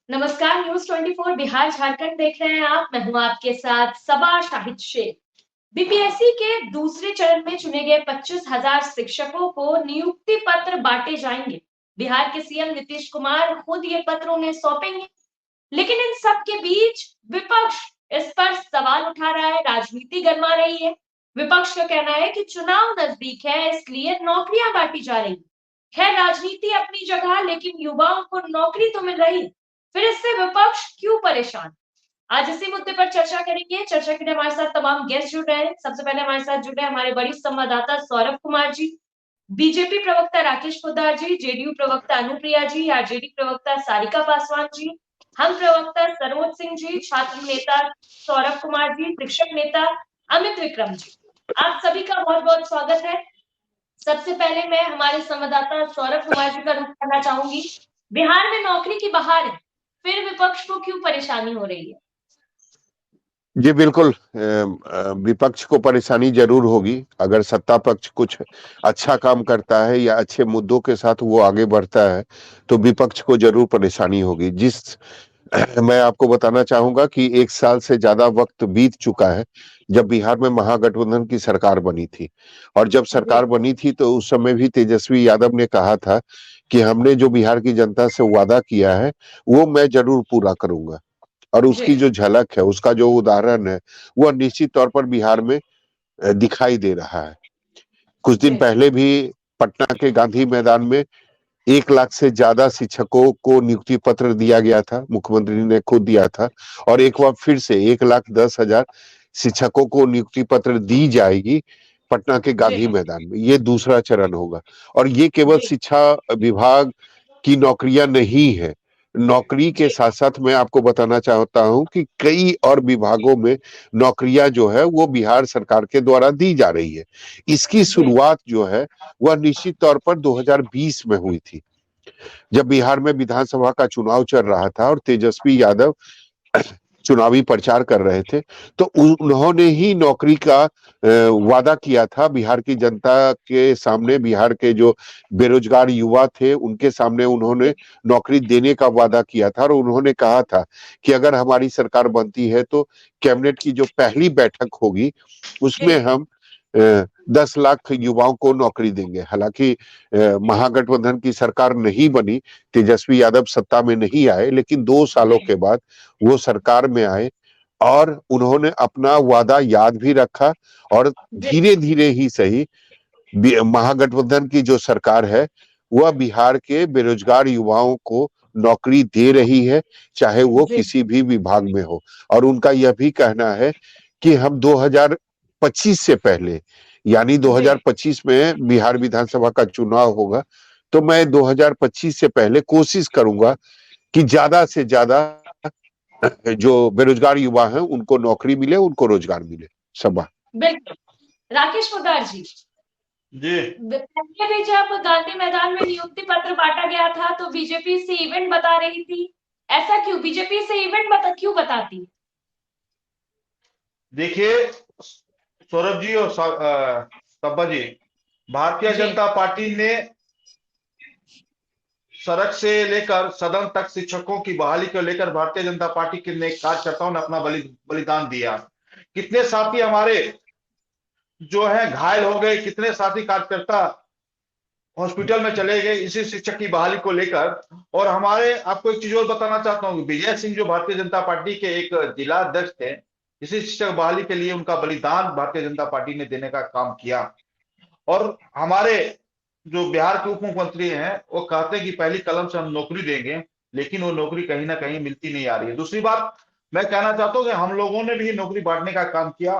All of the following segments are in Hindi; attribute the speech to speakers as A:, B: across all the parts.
A: नमस्कार, न्यूज 24 बिहार झारखंड देख रहे हैं आप। मैं हूं आपके साथ सबा शाहिद शेख। बीपीएससी के दूसरे चरण में चुने गए 25,000 शिक्षकों को नियुक्ति पत्र बांटे जाएंगे। बिहार के सीएम नीतीश कुमार खुद ये पत्र उन्हें सौंपेंगे। लेकिन इन सब के बीच विपक्ष इस पर सवाल उठा रहा है, राजनीति गरमा रही है। विपक्ष का कहना है कि चुनाव नजदीक है, इसलिए नौकरियां बांटी जा रही। खैर, राजनीति अपनी जगह, लेकिन युवाओं को नौकरी तो मिल रही, फिर इससे विपक्ष क्यों परेशान? आज इसी मुद्दे पर चर्चा करेंगे। चर्चा के लिए हमारे साथ तमाम गेस्ट जुड़ रहे हैं। सबसे पहले हमारे साथ जुड़े हैं हमारे वरिष्ठ संवाददाता सौरभ कुमार जी, बीजेपी प्रवक्ता राकेश पोद्दार जी, जेडीयू प्रवक्ता अनुप्रिया जी, आरजेडी प्रवक्ता सारिका पासवान जी, हम प्रवक्ता सरोज सिंह जी, छात्र नेता सौरभ कुमार जी, शिक्षक नेता अमित विक्रम जी। आप सभी का बहुत बहुत स्वागत है। सबसे पहले मैं हमारे संवाददाता सौरभ कुमार जी का रुख करना चाहूंगी। बिहार में नौकरी की बहार है, फिर विपक्ष को क्यों परेशानी हो रही है?
B: जी बिल्कुल, विपक्ष को परेशानी जरूर होगी अगर सत्ता पक्ष कुछ अच्छा काम करता है या अच्छे मुद्दों के साथ वो आगे बढ़ता है तो विपक्ष को जरूर परेशानी होगी। मैं आपको बताना चाहूंगा कि 1 साल से ज्यादा वक्त बीत चुका है जब बिहार में महागठबंधन की सरकार बनी थी। और जब सरकार बनी थी तो उस समय भी तेजस्वी यादव ने कहा था कि हमने जो बिहार की जनता से वादा किया है वो मैं जरूर पूरा करूंगा। और उसकी जो झलक है, उसका जो उदाहरण है, वह निश्चित तौर पर बिहार में दिखाई दे रहा है। कुछ दिन पहले भी पटना के गांधी मैदान में 1 लाख से ज्यादा शिक्षकों को नियुक्ति पत्र दिया गया था, मुख्यमंत्री ने खुद दिया था। और एक बार फिर से 1,10,000 शिक्षकों को नियुक्ति पत्र दी जाएगी पटना के गांधी मैदान में। ये दूसरा चरण होगा। और ये केवल शिक्षा विभाग की नौकरियां नहीं है, नौकरी के साथ साथ मैं आपको बताना चाहता हूं कि कई और विभागों में नौकरियां जो है वो बिहार सरकार के द्वारा दी जा रही है। इसकी शुरुआत जो है वह निश्चित तौर पर 2020 में हुई थी, जब बिहार में विधानसभा का चुनाव चल रहा था और तेजस्वी यादव चुनावी प्रचार कर रहे थे। तो उन्होंने ही नौकरी का वादा किया था बिहार की जनता के सामने। बिहार के जो बेरोजगार युवा थे उनके सामने उन्होंने नौकरी देने का वादा किया था। और उन्होंने कहा था कि अगर हमारी सरकार बनती है तो कैबिनेट की जो पहली बैठक होगी उसमें हम 10 लाख युवाओं को नौकरी देंगे। हालांकि महागठबंधन की सरकार नहीं बनी, तेजस्वी यादव सत्ता में नहीं आए, लेकिन 2 सालों के बाद वो सरकार में आए और उन्होंने अपना वादा याद भी रखा। और धीरे धीरे ही सही महागठबंधन की जो सरकार है वह बिहार के बेरोजगार युवाओं को नौकरी दे रही है, चाहे वो किसी भी विभाग में हो। और उनका यह भी कहना है कि हम 2025 से पहले, यानी 2025 में बिहार विधानसभा का चुनाव होगा, तो मैं 2025 से पहले कोशिश करूंगा कि ज्यादा से ज्यादा जो बेरोजगार युवा हैं उनको नौकरी मिले, उनको रोजगार मिले। सबा
A: बिल्कुल। राकेश पोद्दार जी, पहले भी जब गांधी मैदान में नियुक्ति पत्र बांटा गया था तो बीजेपी से इवेंट बता रही थी, ऐसा क्यों? बीजेपी से इवेंट क्यों बताती?
C: देखिए सौरभ जी और तब्बा जी, भारतीय जनता पार्टी ने सड़क से लेकर सदन तक शिक्षकों की बहाली को लेकर भारतीय जनता पार्टी के नेक कार्यकर्ताओं ने अपना बलिदान दिया। कितने साथी हमारे जो है घायल हो गए, कितने साथी कार्यकर्ता हॉस्पिटल में चले गए इसी शिक्षक की बहाली को लेकर। और हमारे आपको एक चीज और बताना चाहता हूँ, विजय सिंह जो भारतीय जनता पार्टी के एक जिला अध्यक्ष थे, इसी शिक्षक बहाली के लिए उनका बलिदान भारतीय जनता पार्टी ने देने का काम किया। और हमारे जो बिहार के उप मुख्यमंत्री हैं वो कहते हैं कि पहली कलम से हम नौकरी देंगे, लेकिन वो नौकरी कहीं ना कहीं मिलती नहीं आ रही है। दूसरी बात मैं कहना चाहता हूँ कि हम लोगों ने भी नौकरी बांटने का काम किया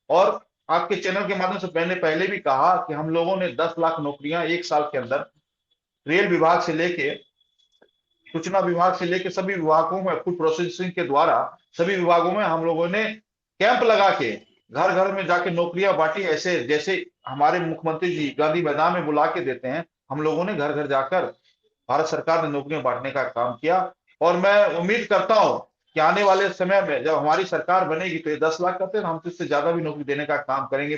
C: और आपके चैनल के माध्यम से मैंने पहले भी कहा कि हम लोगों ने 10 लाख नौकरियां 1 साल के अंदर रेल विभाग से लेके सूचना विभाग से लेके सभी विभागों में फूड प्रोसेसिंग के द्वारा सभी विभागों में हम लोगों ने कैंप लगा के घर घर में जाके नौकरियां बांटी। ऐसे जैसे हमारे मुख्यमंत्री जी गांधी मैदान में बुला के देते हैं, हम लोगों ने घर घर जाकर भारत सरकार ने नौकरियां बांटने का काम किया। और मैं उम्मीद करता हूं कि आने वाले समय में जब हमारी सरकार बनेगी तो ये 10 लाख करते हैं, हम तो इससे ज्यादा भी नौकरी देने का काम करेंगे।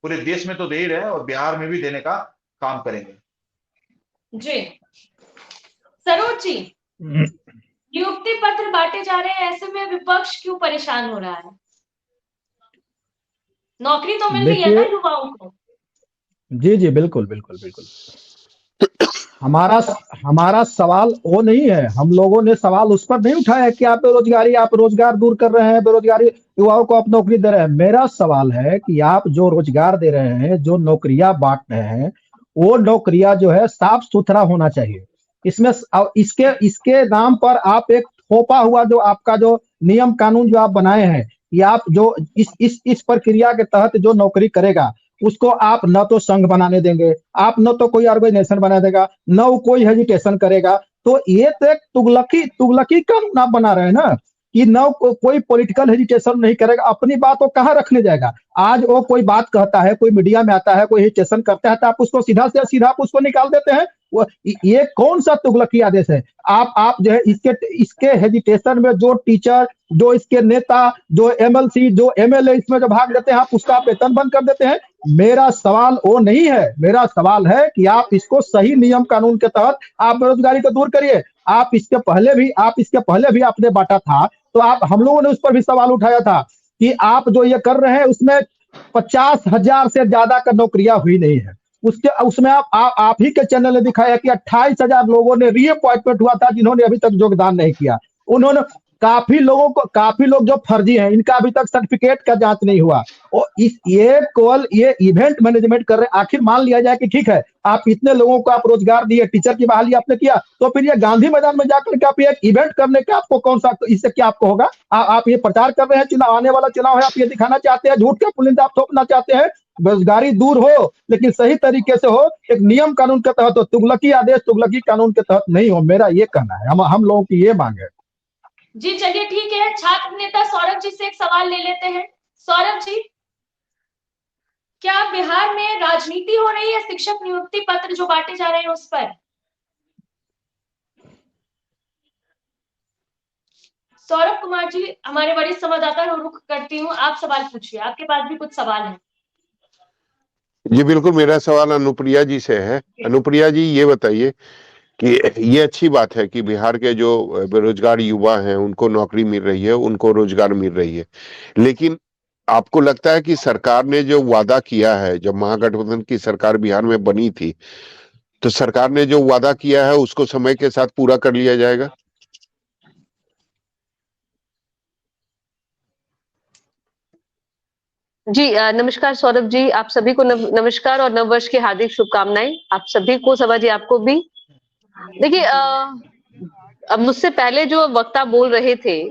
C: पूरे देश में तो दे ही रहे हैं और बिहार में भी देने का काम करेंगे।
A: जी सरोज जी, नियुक्ति पत्र बांटे जा रहे हैं, ऐसे में विपक्ष क्यों परेशान हो रहा है? नौकरी तो मिल रही है ना
D: देखिए,
A: युवाओं को।
D: जी जी, बिल्कुल बिल्कुल बिल्कुल। हमारा हमारा सवाल वो नहीं है, हम लोगों ने सवाल उस पर नहीं उठाया कि आप बेरोजगारी, आप रोजगार दूर कर रहे हैं, बेरोजगारी युवाओं को आप नौकरी दे रहे हैं। मेरा सवाल है कि आप जो रोजगार दे रहे हैं, जो नौकरियां बांट रहे हैं, वो नौकरियां जो है साफ सुथरा होना चाहिए। इसमें इसके इसके नाम पर आप एक थोपा हुआ जो आपका जो नियम कानून जो आप बनाए हैं, कि आप जो इस प्रक्रिया के तहत जो नौकरी करेगा उसको आप न तो संघ बनाने देंगे, आप न तो कोई ऑर्गेनाइजेशन बना देगा, न वो कोई हेजिटेशन करेगा। तो ये तो एक तुगलकी कानून आप बना रहे हैं ना, कि न कोई पॉलिटिकल हेजिटेशन नहीं करेगा, अपनी बात वो कहाँ रखने जाएगा। आज वो कोई बात कहता है, कोई मीडिया में आता है, कोई हेजिटेशन करता है, तो आप उसको सीधा से सीधा आप उसको निकाल देते हैं। ये कौन सा तुगलकी आदेश है? आप जो है इसके हेजिटेशन में जो टीचर, जो इसके नेता, जो एमएलसी, जो एमएलए इसमें जो भाग लेते हैं, आप उसका वेतन बंद कर देते हैं। मेरा सवाल वो नहीं है, मेरा सवाल है कि आप इसको सही नियम कानून के तहत आप बेरोजगारी को दूर करिए। आप इसके पहले भी आपने बांटा था, तो आप हम लोगों ने उस पर भी सवाल उठाया था कि आप जो ये कर रहे हैं उसमें 50,000 से ज्यादा का नौकरियां हुई नहीं है। उसमें आप ही के चैनल ने दिखाया कि 28,000 लोगों ने रीअपॉइंटमेंट हुआ था, जिन्होंने अभी तक योगदान नहीं किया। उन्होंने काफी लोग जो फर्जी हैं, इनका अभी तक सर्टिफिकेट का जांच नहीं हुआ। और ये केवल ये इवेंट मैनेजमेंट कर रहे हैं। आखिर मान लिया जाए कि ठीक है, आप इतने लोगों को आप रोजगार दिए, टीचर की बहाली आपने किया, तो फिर ये गांधी मैदान में जाकर के आप ये इवेंट करने का आपको कौन सा, इससे क्या आपको होगा? आप ये प्रचार कर रहे हैं, चुनाव आने वाला चुनाव है, आप ये दिखाना चाहते हैं, झूठ का पुलिंदा आप थोपना चाहते हैं। बेरोजगारी दूर हो, लेकिन सही तरीके से हो, एक नियम कानून के तहत हो, तुगलकी आदेश, तुगलकी कानून के तहत नहीं हो। मेरा ये कहना है, हम लोगों की ये मांग है।
A: जी चलिए ठीक है, छात्र नेता सौरभ जी से एक सवाल ले लेते हैं। सौरभ जी, क्या बिहार में राजनीति हो रही है शिक्षक नियुक्ति पत्र जो बांटे जा रहे हैं उस पर? सौरभ कुमार जी, हमारे वरिष्ठ संवाददाता रुख करती हूँ, आप सवाल पूछिए, आपके पास भी कुछ सवाल है।
B: जी बिल्कुल, मेरा सवाल अनुप्रिया जी से है। अनुप्रिया जी, ये बताइए कि ये अच्छी बात है कि बिहार के जो बेरोजगार युवा हैं उनको नौकरी मिल रही है, उनको रोजगार मिल रही है, लेकिन आपको लगता है कि सरकार ने जो वादा किया है, जब महागठबंधन की सरकार बिहार में बनी थी, तो सरकार ने जो वादा किया है उसको समय के साथ पूरा कर लिया जाएगा?
E: जी नमस्कार सौरभ जी, आप सभी को नमस्कार और नववर्ष की हार्दिक शुभकामनाएं। आप सभी को, सभा जी आपको भी। देखिए अब मुझसे पहले जो वक्ता बोल रहे थे,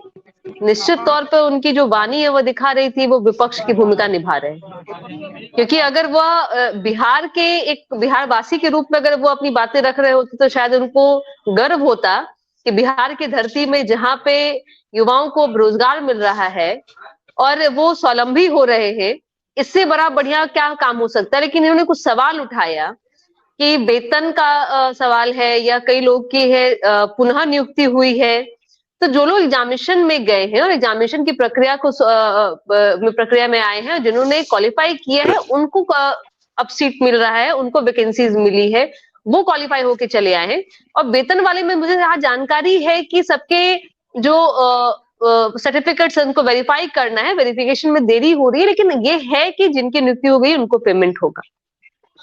E: निश्चित तौर पर उनकी जो वाणी है वो दिखा रही थी वो विपक्ष की भूमिका निभा रहे हैं। क्योंकि अगर वह बिहार के एक बिहार वासी के रूप में अगर वो अपनी बातें रख रहे होते तो शायद उनको गर्व होता कि बिहार की धरती में जहां पे युवाओं को रोजगार मिल रहा है और वो स्वावलंबी हो रहे हैं, इससे बड़ा बढ़िया क्या काम हो सकता है। लेकिन इन्होंने कुछ सवाल उठाया कि वेतन का सवाल है या कई लोग की है पुनः नियुक्ति हुई है। तो जो लोग एग्जामिनेशन में गए हैं और एग्जामिनेशन की प्रक्रिया को प्रक्रिया में आए हैं, जिन्होंने क्वालिफाई किया है, उनको अब सीट मिल रहा है, उनको वैकेंसीज मिली है, वो क्वालिफाई होके चले आए हैं। और वेतन वाले में मुझे यहाँ जानकारी है कि सबके जो सर्टिफिकेट्स उनको वेरीफाई करना है, वेरिफिकेशन में देरी हो रही है, लेकिन ये है कि जिनकी नियुक्ति हो गई उनको पेमेंट होगा।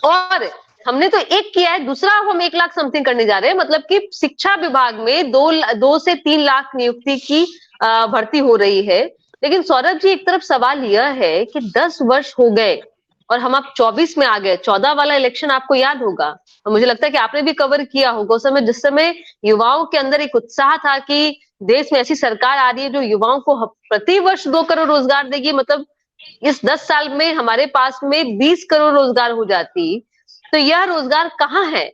E: और हमने तो एक किया है, दूसरा हम 1 लाख समथिंग करने जा रहे हैं। मतलब कि शिक्षा विभाग में 2 से 3 लाख नियुक्ति की भर्ती हो रही है। लेकिन सौरभ जी, एक तरफ सवाल यह है कि 10 वर्ष हो गए और हम अब 24 में आ गए। 14 वाला इलेक्शन आपको याद होगा, और मुझे लगता है कि आपने भी कवर किया होगा उस समय, जिस समय युवाओं के अंदर एक उत्साह था कि देश में ऐसी सरकार आ रही है जो युवाओं को प्रति वर्ष 2 करोड़ रोजगार देगी। मतलब इस 10 साल में हमारे पास में 20 करोड़ रोजगार हो जाती, तो यह रोजगार कहाँ है?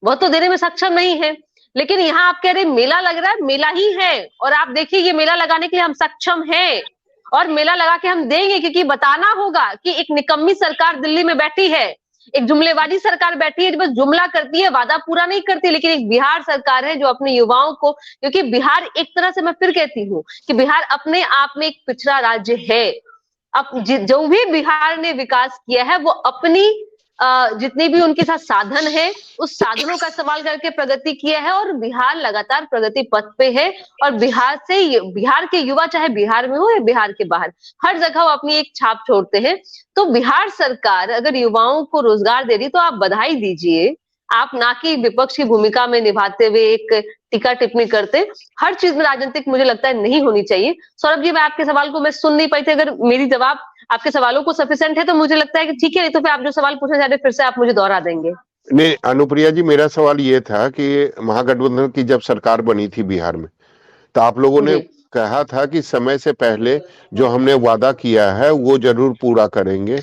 E: वह तो देने में सक्षम नहीं है। लेकिन यहाँ आप कह रहे मेला लग रहा है, मेला ही है। और आप देखिए, ये मेला लगाने के लिए हम सक्षम हैं और मेला लगा के हम देंगे, क्योंकि बताना होगा कि एक निकम्मी सरकार दिल्ली में बैठी है, एक जुमलेबाजी सरकार बैठी है जो बस जुमला करती है, वादा पूरा नहीं करती। लेकिन एक बिहार सरकार है जो अपने युवाओं को, क्योंकि बिहार एक तरह से, मैं फिर कहती हूँ कि बिहार अपने आप में एक पिछड़ा राज्य है। अब जो भी बिहार ने विकास किया है वो अपनी जितने भी उनके साथ साधन है उस साधनों का इस्तेमाल करके प्रगति किया है और बिहार लगातार प्रगति पथ पे है। और बिहार के युवा चाहे बिहार में हो या बिहार के बाहर, हर जगह वो अपनी एक छाप छोड़ते हैं। तो बिहार सरकार अगर युवाओं को रोजगार दे रही तो आप बधाई दीजिए, आप ना कि विपक्ष की भूमिका में निभाते हुए एक टीका टिप्पणी करते। हर चीज में राजनीतिक मुझे लगता है नहीं होनी चाहिए। सौरभ जी, मैं आपके सवाल को मैं सुन नहीं पाई थी, अगर मेरी जवाब आपके सवालों को सफिशिएंट है तो मुझे लगता है कि ठीक है, नहीं तो फिर आप जो सवाल पूछना चाह रहे फिर से आप मुझे दोहरा देंगे।
B: नहीं अनुप्रिया जी, मेरा सवाल ये था कि महागठबंधन की जब सरकार बनी थी बिहार में, तो आप लोगों ने
E: जी
B: कहा था कि समय से पहले जो हमने वादा किया है वो जरूर पूरा करेंगे।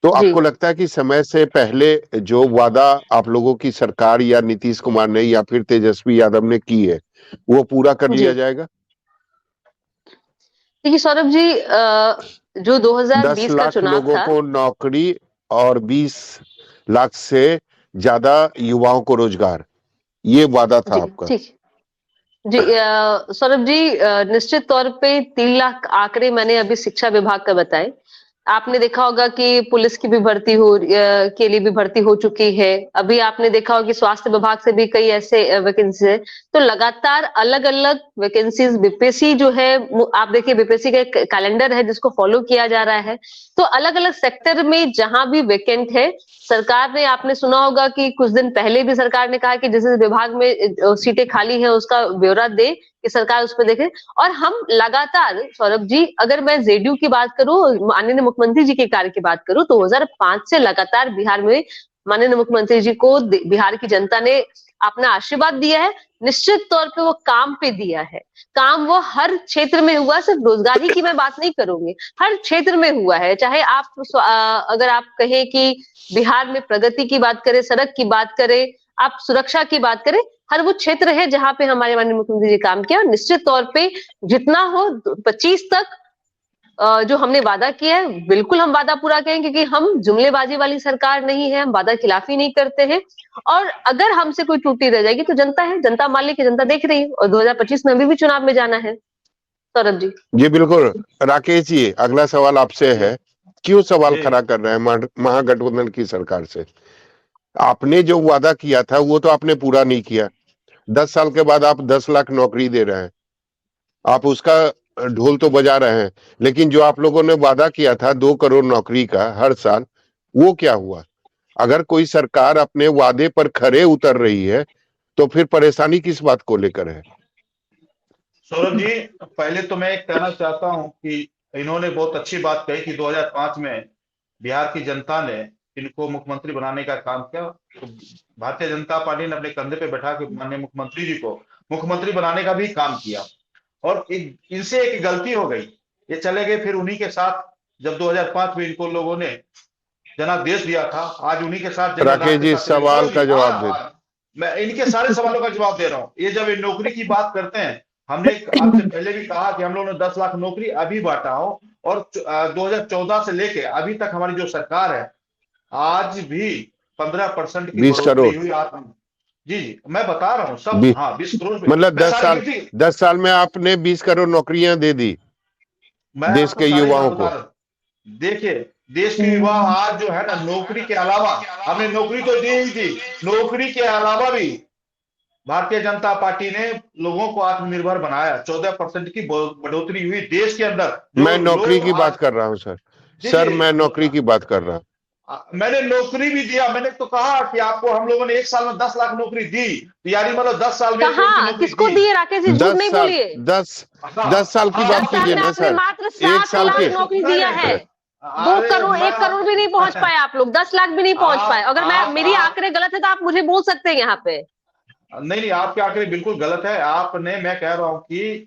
B: तो
E: जी
B: आपको लगता है कि समय से पहले जो वादा आप लोगों की सरकार या नीतीश कुमार ने या फिर तेजस्वी यादव ने की है वो पूरा कर लिया
E: जी
B: जाएगा?
E: देखिए सौरभ जी, जो
B: 10
E: 2020 का
B: लाख
E: चुनाव
B: लोगों
E: था,
B: को नौकरी और 20 लाख से ज्यादा युवाओं को रोजगार, ये वादा था
E: जी
B: आपका।
E: ठीक जी, सौरभ जी, निश्चित तौर पे 3 लाख आंकड़े मैंने अभी शिक्षा विभाग का बताए। आपने देखा होगा कि पुलिस की भी भर्ती के लिए भी भर्ती हो चुकी है। अभी आपने देखा होगा कि स्वास्थ्य विभाग से भी कई ऐसे वैकेंसी है। तो लगातार अलग-अलग वैकेंसीज बीपीएससी जो है, आप देखिए बीपीएससी का एक कैलेंडर है जिसको फॉलो किया जा रहा है। तो अलग-अलग सेक्टर में जहां भी वैकेंट है, सरकार ने, आपने सुना होगा कि कुछ दिन पहले भी सरकार ने कहा कि जिस विभाग में सीटें खाली हैं उसका ब्यौरा दे, कि सरकार उस पर देखे। और हम लगातार, सौरभ जी, अगर मैं जेडीयू की बात करूं, माननीय मुख्यमंत्री जी के कार्य की बात करूं, तो 2005 से लगातार बिहार में माननीय मुख्यमंत्री जी को बिहार की जनता ने अपना आशीर्वाद दिया है। निश्चित तौर पे वो काम पे दिया है, काम वो हर क्षेत्र में हुआ। सिर्फ रोजगार ही की मैं बात नहीं करूंगी, हर क्षेत्र में हुआ है। चाहे आप अगर आप कहें कि बिहार में प्रगति की बात करें, सड़क की बात करें, आप सुरक्षा की बात करें, हर वो क्षेत्र है जहां पे हमारे माननीय मुख्यमंत्री जी काम किया। और निश्चित तौर पे जितना हो 25 तक जो हमने वादा किया है, बिल्कुल हम वादा पूरा करें, क्योंकि हम जुमलेबाजी वाली सरकार नहीं है, हम वादा खिलाफी नहीं करते हैं। और अगर हमसे कोई त्रुटि रह जाएगी तो जनता है, जनता मान ली कि जनता देख रही है, और 2025 में अभी भी चुनाव में जाना है। सौरभ जी
B: जी बिल्कुल। राकेश जी, अगला सवाल आपसे है, क्यों सवाल
C: जी।
B: खड़ा कर रहे हैं महागठबंधन की सरकार से? आपने जो वादा किया था वो तो आपने पूरा नहीं किया। 10 साल के बाद आप 10 लाख नौकरी दे रहे हैं, आप उसका ढोल तो बजा रहे हैं, लेकिन जो आप लोगों ने वादा किया था 2 करोड़ नौकरी का हर साल, वो क्या हुआ? अगर कोई सरकार अपने वादे पर खरे उतर रही है तो फिर परेशानी किस बात को लेकर है?
C: सौरभ जी, पहले तो मैं एक कहना चाहता हूं कि इन्होंने बहुत अच्छी बात कही कि 2005 में बिहार की जनता ने इनको मुख्यमंत्री बनाने का काम किया। तो भारतीय जनता पार्टी ने अपने कंधे पे बैठा के माननीय मुख्यमंत्री जी को मुख्यमंत्री बनाने का भी काम किया। और इनसे एक गलती हो गई, ये चले गए फिर उन्हीं के साथ, जब 2005 में इनको लोगों ने जनादेश दिया था, आज उन्हीं के साथ
B: राकेश जी, सवाल का जवाब दे।
C: मैं इनके सारे सवालों का जवाब दे रहा हूँ। ये जब ये नौकरी की बात करते हैं, हमने आपसे पहले भी कहा कि हम लोगों ने 10 लाख नौकरी अभी बांटा हो, और 2014 से लेके अभी तक हमारी जो सरकार है, आज भी 15% की
B: 20
C: बढ़ोतरी
B: करोड़।
C: हुई। जी, मैं बता रहा हूँ सब। हाँ, 20 करोड़
B: मतलब 10 साल में आपने 20 करोड़ नौकरियां दे दी
C: मैं
B: देश
C: आपको
B: के
C: सारी
B: युवाओं
C: बात
B: को।
C: बता रहा हूँ। देखिए, देश के युवा आज जो है ना, नौकरी के अलावा, हमने नौकरी तो दी ही थी, नौकरी के अलावा भी भारतीय जनता पार्टी ने लोगों को आत्मनिर्भर बनाया। 14% की बढ़ोतरी हुई देश के अंदर।
B: मैं नौकरी की बात कर रहा हूं सर, मैं नौकरी की बात कर रहा हूं।
C: मैंने नौकरी भी दिया। मैंने तो कहा कि आपको हम लोगों ने 1 साल में 10 लाख नौकरी दी, यानी मतलब 10 साल में
E: कहाँ, किसको दिए राकेश जी, झूठ नहीं बोलिए।
B: 10 साल की बात
E: 10 साल
B: कीजिए
E: में
B: ना
E: आपने
B: सर।
E: मात्र
B: 1
E: 7
B: साल
E: लाख
B: के
E: नौकरी दिया है। 2 करोड़, 1 करोड़ भी नहीं पहुंच पाए आप लोग, 10 लाख भी नहीं पहुंच पाए। अगर मेरी आंकड़े गलत है तो आप मुझे बोल सकते हैं यहाँ पे।
C: नहीं, आपके आंकड़े बिल्कुल गलत है। आपने, मैं कह रहा हूँ कि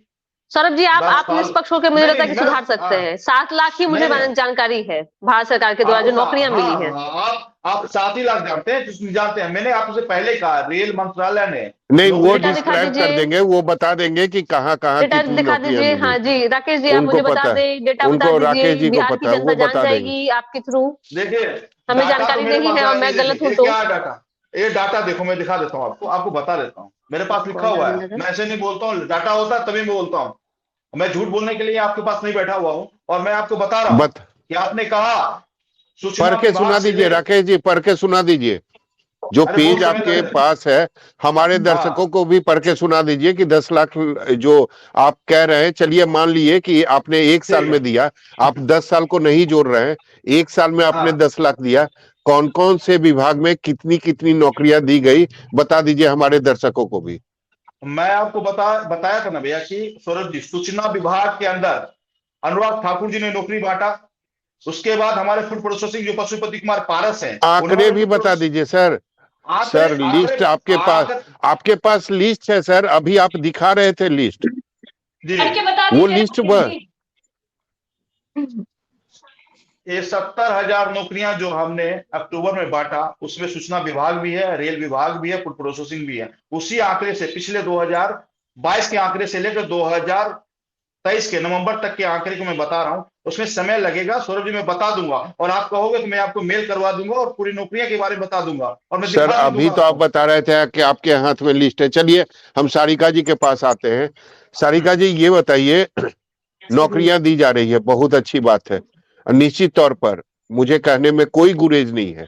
E: सौरभ जी, आप निष्पक्ष होकर मुझे लगता है कि सुधार सकते हैं। 7 लाख ही मुझे जानकारी है भारत सरकार के द्वारा जो नौकरियां मिली हैं।
C: आप 7 ही लाख जानते हैं, जिसमें जानते हैं। मैंने आपसे पहले कहा, रेल मंत्रालय ने
B: नहीं, वो डिस्क्राइब कर देंगे, वो बता देंगे कि कहाँ
E: डेटा
B: कितनी
E: दिखा
B: नौकरियां
E: दीजिए।
B: मिली।
E: हाँ जी राकेश जी, आप मुझे बता दें, डेटा बता
B: उनको राकेश जी
E: दीजिए,
B: को
E: बिहार की
B: पता है,
E: जनता
B: वो
E: जान
B: बता देंगे।
E: जाएगी आपके थ्रू।
C: देखिए,
E: हमें जानकारी नहीं है और मैं गलत हूँ तो।
C: क्या डाटा, ये डाटा देखो, मैं दिखा देता हूँ आपको बता देता हूँ। मेरे पास लिखा हुआ है, मैं ऐसे नहीं बोलता हूँ। डाटा होता है तभी मैं बोलता हूँ, मैं झूठ बोलने के लिए आपके पास नहीं बैठा हुआ हूँ। और मैं आपको बता रहा हूँ कि आपने कहा सूचना
B: पढ़ के
C: विभाग
B: सुना
C: से
B: दीजिए
C: ले-
B: राकेश जी, पढ़ के सुना दीजिए। जो
C: अरे
B: पेज
C: बोल रहे
B: आपके
C: हैं।
B: पास है, हमारे दर्शकों को भी पढ़ के सुना दीजिए कि 10 लाख जो आप कह रहे हैं, चलिए मान लिए कि आपने एक साल
C: ठीक
B: में
C: है।
B: दिया, आप 10 साल को नहीं जोड़ रहे हैं, एक साल में आपने
C: हाँ
B: 10 लाख दिया, कौन कौन से विभाग में कितनी कितनी नौकरियां दी गई, बता दीजिए हमारे दर्शकों को भी।
C: मैं आपको बताया था ना भैया कि सौरभ जी, सूचना विभाग के अंदर अनुराग ठाकुर जी ने नौकरी बांटा। उसके बाद हमारे फूड प्रोसेसिंग जो पशुपति कुमार पारस हैं,
B: आंकड़े
C: उन्होंने
B: भी बता दीजिए सर।
C: आंकड़े
B: सर लिस्ट
C: आंकड़े
B: आपके पास लिस्ट है सर, अभी आप दिखा रहे थे लिस्ट,
C: जी।
A: पढ़ के बता
B: वो
A: दीजिए
B: लिस्ट
A: राकेश जी।
C: ये 70,000 नौकरियां जो हमने अक्टूबर में बांटा, उसमें सूचना विभाग भी है, रेल विभाग भी है, फूड प्रोसेसिंग भी है। उसी आंकड़े से पिछले 2022 के आंकड़े से लेकर 2023 के नवंबर तक के आंकड़े को मैं बता रहा हूं। उसमें समय लगेगा सौरभ जी, मैं बता दूंगा, और आप कहोगे तो मैं आपको मेल करवा दूंगा और पूरी नौकरियां के बारे में बता दूंगा, और मैं
B: सर
C: दिखा भी
B: अभी
C: दूंगा
B: तो आप
C: आपको।
B: बता रहे थे कि आपके हाथ में लिस्ट है। चलिए हम सारिका जी के पास आते हैं। सारिका जी ये बताइए, नौकरियां दी जा रही है, बहुत अच्छी बात है, निश्चित तौर पर मुझे कहने में कोई गुरेज नहीं है।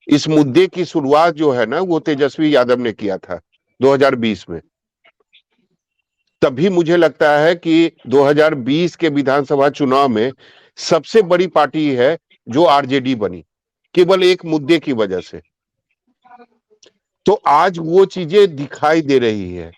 B: इस मुद्दे की शुरुआत जो है ना, वो तेजस्वी यादव ने किया था 2020 में। तभी मुझे लगता है कि 2020 के विधानसभा चुनाव में सबसे बड़ी पार्टी है जो आरजेडी बनी, केवल एक मुद्दे की वजह से। तो आज वो चीजें दिखाई दे रही है।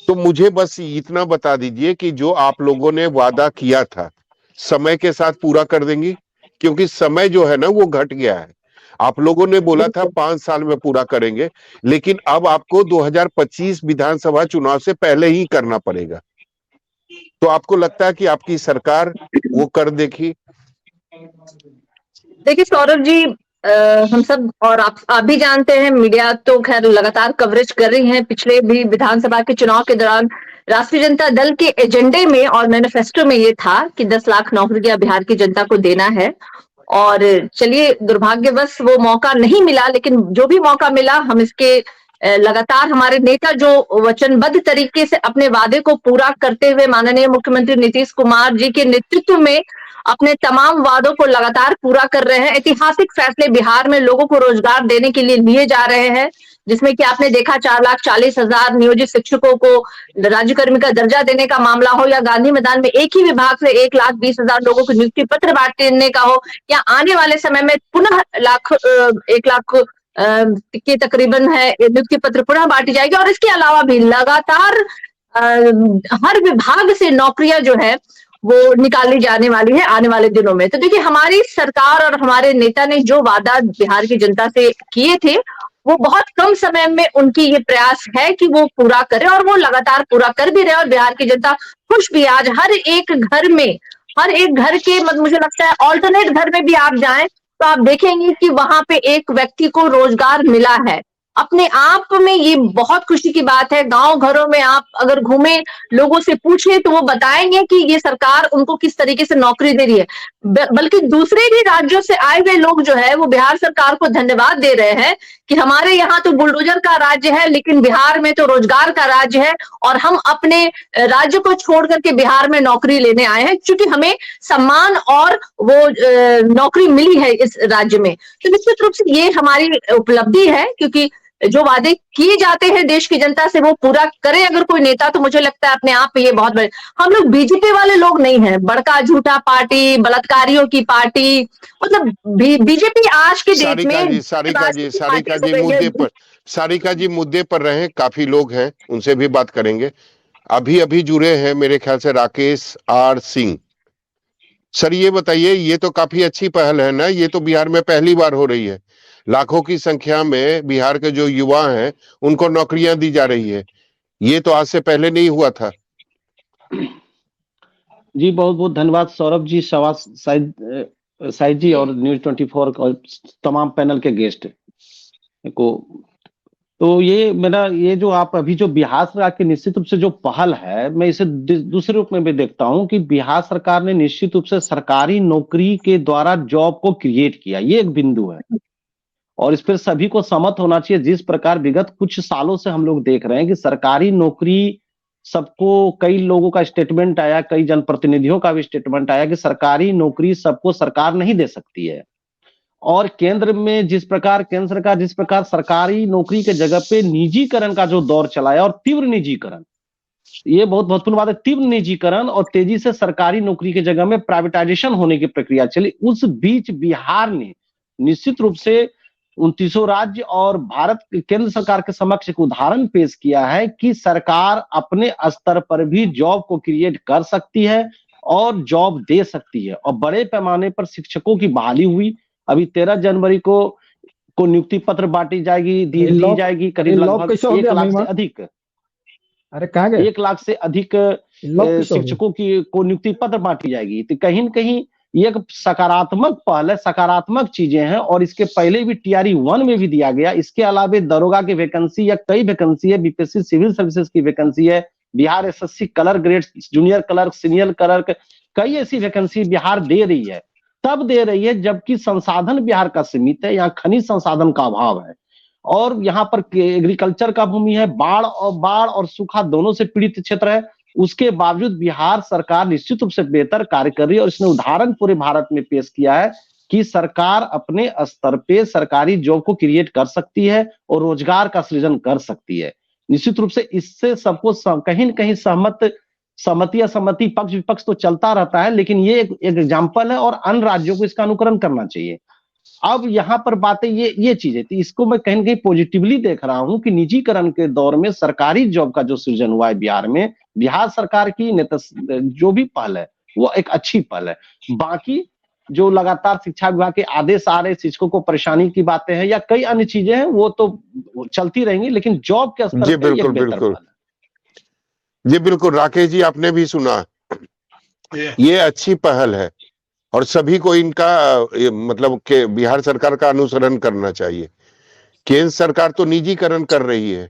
B: तो मुझे बस इतना बता दीजिए कि जो आप लोगों ने वादा किया था, समय के साथ पूरा कर देंगी, क्योंकि समय जो है ना वो घट गया है। आप लोगों ने बोला था 5 साल में पूरा करेंगे, लेकिन अब आपको 2025 विधानसभा चुनाव से पहले ही करना पड़ेगा। तो आपको लगता है कि आपकी सरकार वो कर देगी?
E: देखिए सौरभ जी, हम सब और आप भी जानते हैं, मीडिया तो खैर लगातार कवरेज कर रही है। पिछले भी विधानसभा के चुनाव के दौरान राष्ट्रीय जनता दल के एजेंडे में और मैनिफेस्टो में ये था कि 10 लाख नौकरियां बिहार की जनता को देना है। और चलिए, दुर्भाग्यवश वो मौका नहीं मिला, लेकिन जो भी मौका मिला हम इसके लगातार हमारे नेता जो वचनबद्ध तरीके से अपने वादे को पूरा करते हुए माननीय मुख्यमंत्री नीतीश कुमार जी के नेतृत्व में अपने तमाम वादों को लगातार पूरा कर रहे हैं। ऐतिहासिक फैसले बिहार में लोगों को रोजगार देने के लिए लिए जा रहे हैं, जिसमें कि आपने देखा 4,40,000 नियोजित शिक्षकों को राज्यकर्मी का दर्जा देने का मामला हो, या गांधी मैदान में एक ही विभाग से 1,20,000 लोगों को नियुक्ति पत्र बांटने का हो, या आने वाले समय में पुनः 1 लाख के तकरीबन है नियुक्ति पत्र पुनः बांटी जाएगी। और इसके अलावा भी लगातार हर विभाग से नौकरियां जो है वो निकाली जाने वाली है आने वाले दिनों में। तो देखिए, हमारी सरकार और हमारे नेता ने जो वादा बिहार की जनता से किए थे, वो बहुत कम समय में उनकी ये प्रयास है कि वो पूरा करे, और वो लगातार पूरा कर भी रहे, और बिहार की जनता खुश भी। आज हर एक घर में, हर एक घर के मुझे लगता है ऑल्टरनेट घर में भी आप जाएं तो आप देखेंगे कि वहां पे एक व्यक्ति को रोजगार मिला है। अपने आप में ये बहुत खुशी की बात है। गांव घरों में आप अगर घूमे, लोगों से पूछे तो वो बताएंगे कि ये सरकार उनको किस तरीके से नौकरी दे रही है। बल्कि दूसरे भी राज्यों से आए हुए लोग जो है वो बिहार सरकार को धन्यवाद दे रहे हैं कि हमारे यहाँ तो बुलडोजर का राज्य है, लेकिन बिहार में तो रोजगार का राज्य है, और हम अपने राज्य को छोड़ करके बिहार में नौकरी लेने आए हैं, क्योंकि हमें सम्मान और वो नौकरी मिली है इस राज्य में। तो निश्चित रूप से ये हमारी उपलब्धि है, क्योंकि जो वादे किए जाते हैं देश की जनता से वो पूरा करे अगर कोई नेता, तो मुझे लगता है अपने आप में ये बहुत बड़े। हम लोग बीजेपी वाले लोग नहीं हैं, बड़का झूठा पार्टी, बलात्कारियों की पार्टी, मतलब बीजेपी आज के डेट में
B: सारिका जी मुद्दे पर रहे। काफी लोग हैं, उनसे भी बात करेंगे। अभी अभी जुड़े हैं मेरे ख्याल से राकेश आर सिंह। सर ये बताइए, ये तो काफी अच्छी पहल है ना, ये तो बिहार में पहली बार हो रही है। लाखों की संख्या में बिहार के जो युवा हैं उनको नौकरियां दी जा रही है, ये तो आज से पहले नहीं हुआ था।
F: जी बहुत बहुत धन्यवाद सौरभ जी, साइद जी और न्यूज 24 और तमाम पैनल के गेस्ट को। तो ये मेरा ये जो आप अभी जो बिहार सरकार की निश्चित रूप से जो पहल है, मैं इसे दूसरे रूप में भी देखता हूं कि बिहार सरकार ने निश्चित रूप से सरकारी नौकरी के द्वारा जॉब को क्रिएट किया, ये एक बिंदु है, और इस पर सभी को सहमत होना चाहिए। जिस प्रकार विगत कुछ सालों से हम लोग देख रहे हैं कि सरकारी नौकरी सबको, कई लोगों का स्टेटमेंट आया, कई जनप्रतिनिधियों का भी स्टेटमेंट आया कि सरकारी नौकरी सबको सरकार नहीं दे सकती है। और केंद्र में केंद्र सरकार जिस प्रकार सरकारी नौकरी के जगह पे निजीकरण का जो दौर चलाया, और तीव्र निजीकरण, ये बहुत महत्वपूर्ण बात है, तीव्र निजीकरण और तेजी से सरकारी नौकरी की जगह में प्राइवेटाइजेशन होने की प्रक्रिया चली। उस बीच बिहार ने निश्चित रूप से 29 राज्य और भारत केंद्र सरकार के समक्ष एक उदाहरण पेश किया है कि सरकार अपने स्तर पर भी जॉब को क्रिएट कर सकती है और जॉब दे सकती है। और बड़े पैमाने पर शिक्षकों की बहाली हुई। अभी 13 जनवरी को नियुक्ति पत्र बांटी जाएगी, दी जाएगी, करीब लगभग 1 लाख से अधिक,
D: अरे कहाँ गए,
F: 1 लाख से अधिक शिक्षकों को नियुक्ति पत्र बांटी जाएगी। तो कहीं न कहीं ये एक सकारात्मक पहल है, सकारात्मक चीजें हैं। और इसके पहले भी TRE 1 में भी दिया गया। इसके अलावा दरोगा की वैकेंसी या कई वैकेंसी है, बीपीएससी सिविल सर्विसेज की वैकेंसी है, Bihar SSC colour grade, junior clerk, senior clerk, कई ऐसी वैकेंसी बिहार दे रही है। तब दे रही है जबकि संसाधन बिहार का सीमित है, यहाँ खनिज संसाधन का अभाव है और यहाँ पर एग्रीकल्चर का भूमि है, बाढ़ और सूखा दोनों से पीड़ित क्षेत्र है। उसके बावजूद बिहार सरकार निश्चित रूप से बेहतर कार्य कर रही है और इसने उदाहरण पूरे भारत में पेश किया है कि सरकार अपने स्तर पे सरकारी जॉब को क्रिएट कर सकती है और रोजगार का सृजन कर सकती है। निश्चित रूप से इससे सबको कहीं न कहीं सहमति असहमति, पक्ष विपक्ष तो चलता रहता है, लेकिन ये एक एग्जाम्पल है और अन्य राज्यों को इसका अनुकरण करना चाहिए। अब यहाँ पर बातें ये चीजें थी, इसको मैं कहीं न कहीं पॉजिटिवली देख रहा हूं कि निजीकरण के दौर में सरकारी जॉब का जो सृजन हुआ है बिहार में, बिहार सरकार की जो भी पहल है वो एक अच्छी पहल है। बाकी जो लगातार शिक्षा विभाग के आदेश आ रहे, शिक्षकों को परेशानी की बातें हैं या कई अन्य चीजें हैं, वो तो चलती रहेंगी, लेकिन जॉब के स्तर पर एक बेहतर पहल है।
B: जी बिल्कुल राकेश जी, आपने भी सुना, ये अच्छी पहल है और सभी को इनका मतलब के बिहार सरकार का अनुसरण करना चाहिए। केंद्र सरकार तो निजीकरण कर रही है,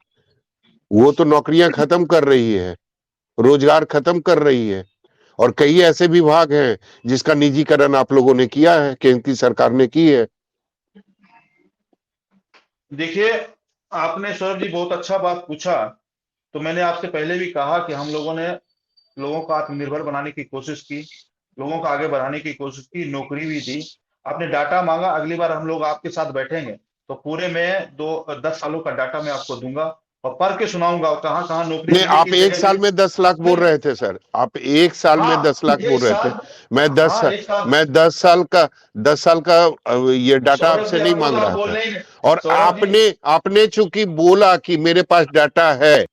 B: वो तो नौकरियां खत्म कर रही है, रोजगार खत्म कर रही है और कई ऐसे विभाग हैं जिसका निजीकरण आप लोगों ने किया है, केंद्र की सरकार ने की है।
C: देखिए, आपने सौरभ जी बहुत अच्छा बात पूछा। तो मैंने आपसे पहले भी कहा कि हम लोगों ने लोगों को आत्मनिर्भर बनाने की कोशिश की, लोगों को आगे बढ़ाने की कोशिश की, नौकरी भी दी। आपने डाटा मांगा, अगली बार हम लोग आपके साथ बैठेंगे तो पूरे में 10 सालों का डाटा मैं आपको दूंगा और पढ़ के सुनाऊंगा कहाँ कहाँ नौकरी।
B: नहीं, आप एक साल में 10 लाख बोल रहे थे सर, आप एक साल में 10 लाख बोल रहे थे। मैं 10 साल का ये डाटा आपसे नहीं मांग रहा था। और आपने चूंकि बोला कि मेरे पास डाटा है,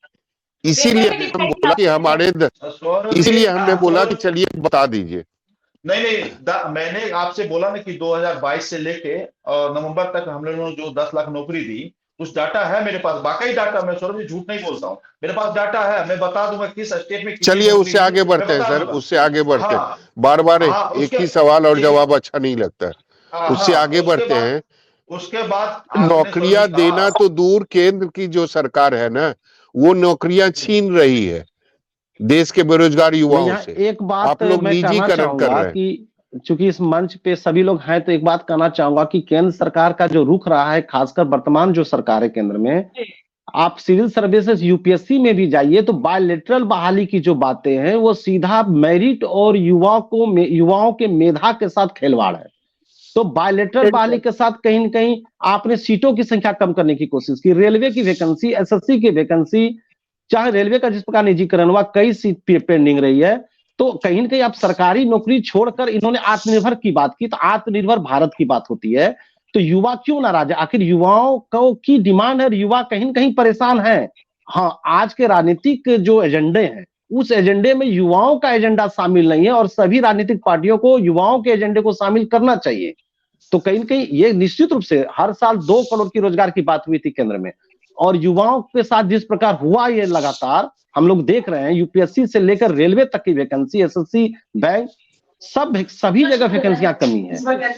B: इसीलिए हम बोला कि इसीलिए हमने बोला कि चलिए बता दीजिए।
C: नहीं, मैंने आपसे बोला ना कि 2022 से लेके नवंबर तक हम लोगों ने जो 10 लाख नौकरी दी, उस डाटा है मेरे पास, बाकी डाटा। मैं सौरभ जी झूठ नहीं बोलता हूँ, मेरे पास डाटा है, मैं बता दूंगा किस स्टेट में।
B: चलिए उससे आगे बढ़ते हैं सर, उससे आगे बढ़ते हैं। बार बार एक ही सवाल और जवाब अच्छा नहीं लगता है, उससे आगे बढ़ते हैं।
C: उसके बाद
B: नौकरियां देना तो दूर, केंद्र की जो सरकार है ना, वो नौकरियां छीन रही है देश के बेरोजगार युवाओं से।
F: एक बात
B: आप लोग निजीकरण कर रहे हैं
F: कि चूंकि इस मंच पे सभी लोग हैं, तो एक बात कहना चाहूंगा कि केंद्र सरकार का जो रुख रहा है, खासकर वर्तमान जो सरकार है केंद्र में, आप सिविल सर्विसेज यूपीएससी में भी जाइए तो बायलेटरल बहाली की जो बातें हैं वो सीधा मेरिट और युवाओं के मेधा के साथ खिलवाड़ है। तो बायलेटरल बहाली के साथ कहीं न कहीं आपने सीटों की संख्या कम करने की कोशिश की। रेलवे की वैकेंसी, SSC की वैकेंसी, चाहे रेलवे का जिस प्रकार निजीकरण हुआ, कई सीट पेंडिंग रही है। तो कहीं न कहीं आप सरकारी नौकरी छोड़कर इन्होंने आत्मनिर्भर की बात की, तो आत्मनिर्भर भारत की बात होती है। तो युवा क्यों नाराज है? आखिर युवाओं को की डिमांड है, युवा कहीं न कहीं परेशान है। हाँ, आज के राजनीतिक जो एजेंडे हैं, उस एजेंडे में युवाओं का एजेंडा शामिल नहीं है और सभी राजनीतिक पार्टियों को युवाओं के एजेंडे को शामिल करना चाहिए। तो कहीं न कहीं ये निश्चित रूप से हर साल 2 करोड़ की रोजगार की बात हुई थी केंद्र में, और युवाओं के साथ जिस प्रकार हुआ ये लगातार हम लोग देख रहे हैं, यूपीएससी से लेकर रेलवे तक की वैकेंसी, SSC, बैंक, सभी जगह वैकेंसियां कमी है।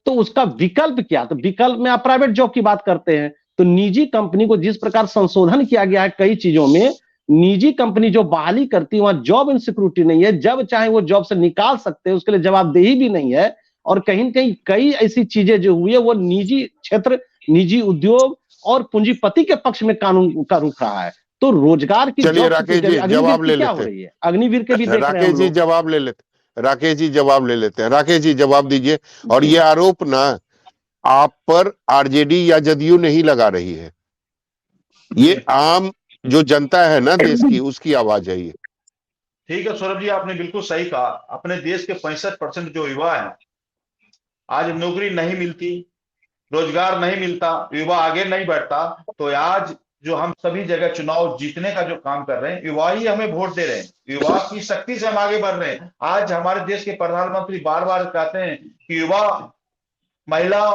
F: तो उसका विकल्प क्या? तो विकल्प में आप प्राइवेट जॉब की बात करते हैं, तो निजी कंपनी को जिस प्रकार संशोधन किया गया है कई चीजों में, निजी कंपनी जो बहाली करती है वहां जॉब इनसिक्योरिटी नहीं है, जब चाहे वो जॉब से निकाल सकते हैं, उसके लिए जवाबदेही भी नहीं है। और कहीं न कहीं कई ऐसी चीजें जो हुई है वो निजी क्षेत्र, निजी उद्योग और पूंजीपति के पक्ष में कानून का रुख रहा है। तो रोजगार की
B: चलिए
F: जॉब
B: राकेश जी
F: अग्निवीर
B: जवाब
F: की
B: ले
F: क्या
B: लेते
F: हो
B: हैं।
F: रही है? अग्निवीर के भी देख रहे हैं
B: राकेश
F: हम
B: जी
F: लोग।
B: जवाब ले लेते राकेश जी जवाब ले लेते हैं। राकेश जी जवाब दीजिए। और ये आरोप ना आप पर आरजेडी या जदयू नहीं लगा रही है, ये आम जो जनता है ना देश की, उसकी आवाज है ये।
C: ठीक है सौरभ जी, आपने बिल्कुल सही कहा। अपने देश के 65% जो युवा है, आज नौकरी नहीं मिलती, रोजगार नहीं मिलता, युवा आगे नहीं बढ़ता, तो आज जो हम सभी जगह चुनाव जीतने का जो काम कर रहे हैं, युवा ही हमें वोट दे रहे हैं, युवा की शक्ति से हम आगे बढ़ रहे हैं। आज हमारे देश के प्रधानमंत्री बार बार कहते हैं कि युवा, महिला,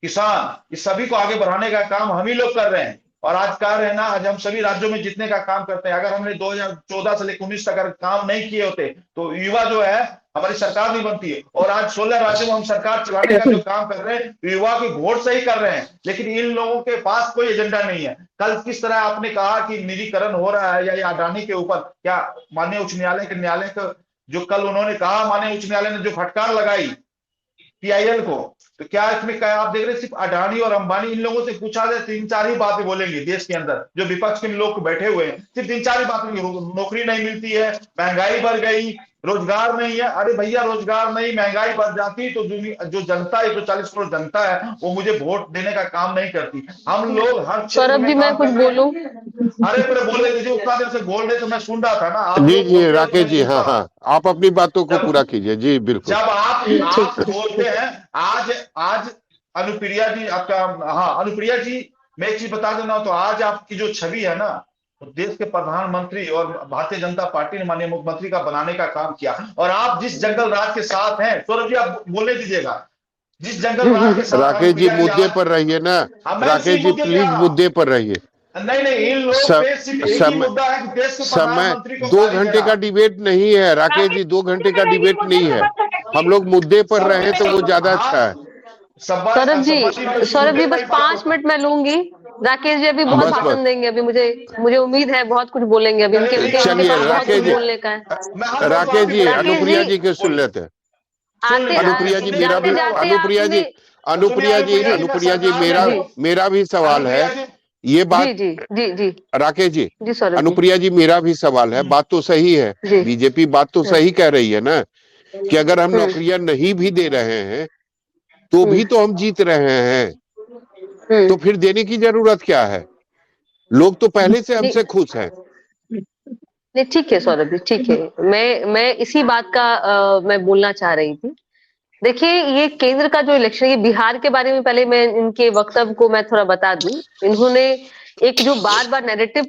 C: किसान, इस सभी को आगे बढ़ाने का काम हम ही लोग कर रहे हैं। और आज कह रहे हैं ना, आज हम सभी राज्यों में जितने का काम करते हैं। अगर हमने 2014 से लेकर 19 तक अगर काम नहीं किए होते तो युवा जो है हमारी सरकार नहीं बनती है। और आज 16 राज्यों में हम सरकार चलाने का जो काम कर रहे हैं, युवा के वोट से ही कर रहे हैं। लेकिन इन लोगों के पास कोई एजेंडा नहीं है। कल किस तरह आपने कहा कि निजीकरण हो रहा है या अडानी के ऊपर, क्या माननीय उच्च न्यायालय का जो कल उन्होंने कहा, माननीय उच्च न्यायालय ने जो फटकार लगाई पीआईएल को, तो क्या इसमें क्या आप देख रहे हैं सिर्फ अडानी और अंबानी, इन लोगों से पूछा जाए 3-4 ही बातें बोलेंगे। देश के अंदर जो विपक्ष के लोग बैठे हुए हैं सिर्फ 3-4 ही बातें, नौकरी नहीं मिलती है, महंगाई बढ़ गई, रोजगार नहीं है। अरे भैया, रोजगार नहीं, महंगाई बढ़ जाती तो जो जनता 140 करोड़ जनता है वो मुझे वोट देने का काम नहीं करती। हम लोग हर
E: सौरभ जी मैं कुछ बोलूं?
C: अरे पर बोले दीजिए, उतना देर से बोल रहे तो मैं सुन रहा था ना। आप
B: जी
C: लोग
B: जी
C: बोलते हो तो
B: राकेश
C: मैं
B: जी,
C: सुनता
B: हाँ
C: हूं।
B: हाँ, आप अपनी बातों को पूरा कीजिए। जी बिल्कुल।
C: जब आप बोलते हैं, आज अनुप्रिया जी आपका, हाँ अनुप्रिया जी, मैं एक चीज बता देना, तो आज आपकी जो छवि है ना, तो देश के प्रधानमंत्री और भारतीय जनता पार्टी ने माननीय मुख्यमंत्री का बनाने का काम किया। और आप जिस जंगल राज के साथ हैं, सौरभ जी आप बोलने दीजिएगा, जिस जंगल राज के साथ
B: राकेश जी
C: अनुप्रिया
B: मुद्दे
C: आज-
B: पर रहिए ना।
C: हाँ, मैं
B: राकेश
C: इसी
B: जी
C: मुद्दे पे
B: प्लीज
C: आ रहा हूं।
B: मुद्दे पर रहिए।
C: नहीं, इन लोग पे सिर्फ एक ही मुद्दा है कि देश के
B: समय
C: प्रधानमंत्री को
B: 2
C: गाली
B: घंटे
C: देना।
B: का डिबेट नहीं है राकेश जी, 2 घंटे का डिबेट नहीं है। हम लोग मुद्दे पर रहे तो वो ज्यादा अच्छा है।
E: सौरभ जी बस 5 मिनट मैं लूंगी। राकेश जी अभी बहुत
B: बस,
E: भाषण
B: बस।
E: देंगे, अभी मुझे उम्मीद है बहुत कुछ बोलेंगे अभी, उनके पास
B: चलिए
E: बहुत
B: राकेश
E: कुछ
B: जी,
E: बोलने का है।
B: राकेश जी
E: राकेश
B: अनुप्रिया
E: जी,
B: जी के सुन लेते हैं। अनुप्रिया जी मेरा भी,
E: जाते
B: अनुप्रिया जी, अनुप्रिया जी, अनुप्रिया जी मेरा भी सवाल है। ये बात
E: जी
B: राकेश जी,
E: सौरभ जी,
B: अनुप्रिया जी मेरा भी सवाल है। बात तो सही है,
E: जी।
B: बीजेपी बात तो सही कह रही है ना, कि अगर हम नौकरियां नहीं भी दे रहे हैं तो भी तो हम जीत रहे हैं, तो फिर देने की जरूरत क्या है? लोग तो पहले से हमसे खुश हैं।
E: नहीं ठीक है सौरभ जी, ठीक है। मैं इसी बात का मैं बोलना चाह रही थी। देखिए, ये केंद्र का जो इलेक्शन, ये बिहार के बारे में पहले मैं इनके वक्तव्य को मैं थोड़ा बता दूं। इन्होंने एक जो बार बार नैरेटिव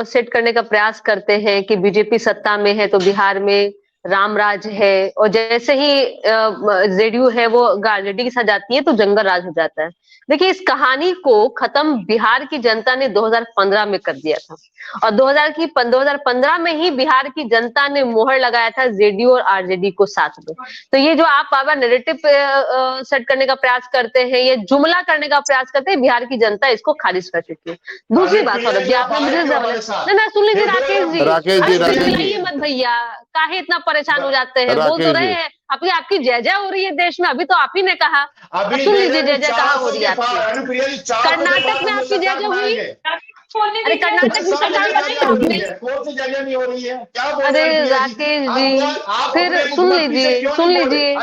E: सेट करने का प्रयास करते हैं कि बीजेपी सत्ता में है तो बिहार में राम राज है, और जैसे ही जेडीयू है वो आरजेडी के साथ जाती है तो जंगल राज हो जाता है। देखिए, इस कहानी को खत्म बिहार की जनता ने 2015 में कर दिया था, और 2015 में ही बिहार की जनता ने मोहर लगाया था जेडीयू और आरजेडी को साथ में। तो ये जो आप बार बार नैरेटिव सेट करने का प्रयास करते हैं, ये जुमला करने का प्रयास करते हैं, बिहार की जनता इसको खारिज कर चुकी है। दूसरी बात सौरभ जी, आपने मुझे ना सुन लीजिए राकेश जी, मत भैया, काहे इतना परेशान हो जाते हैं? बोल तो रहे हैं आपकी जय जय हो रही है देश में, अभी तो आप ही ने कहा। सुन लीजिए जय जय कहाँ हो रही है आपकी। कर्नाटक में आपकी जय जय हुई? अरे कर्नाटक में सरकार बनाई आपने?
C: नहीं हो रही है क्या?
E: अरे राकेश जी, फिर सुन लीजिए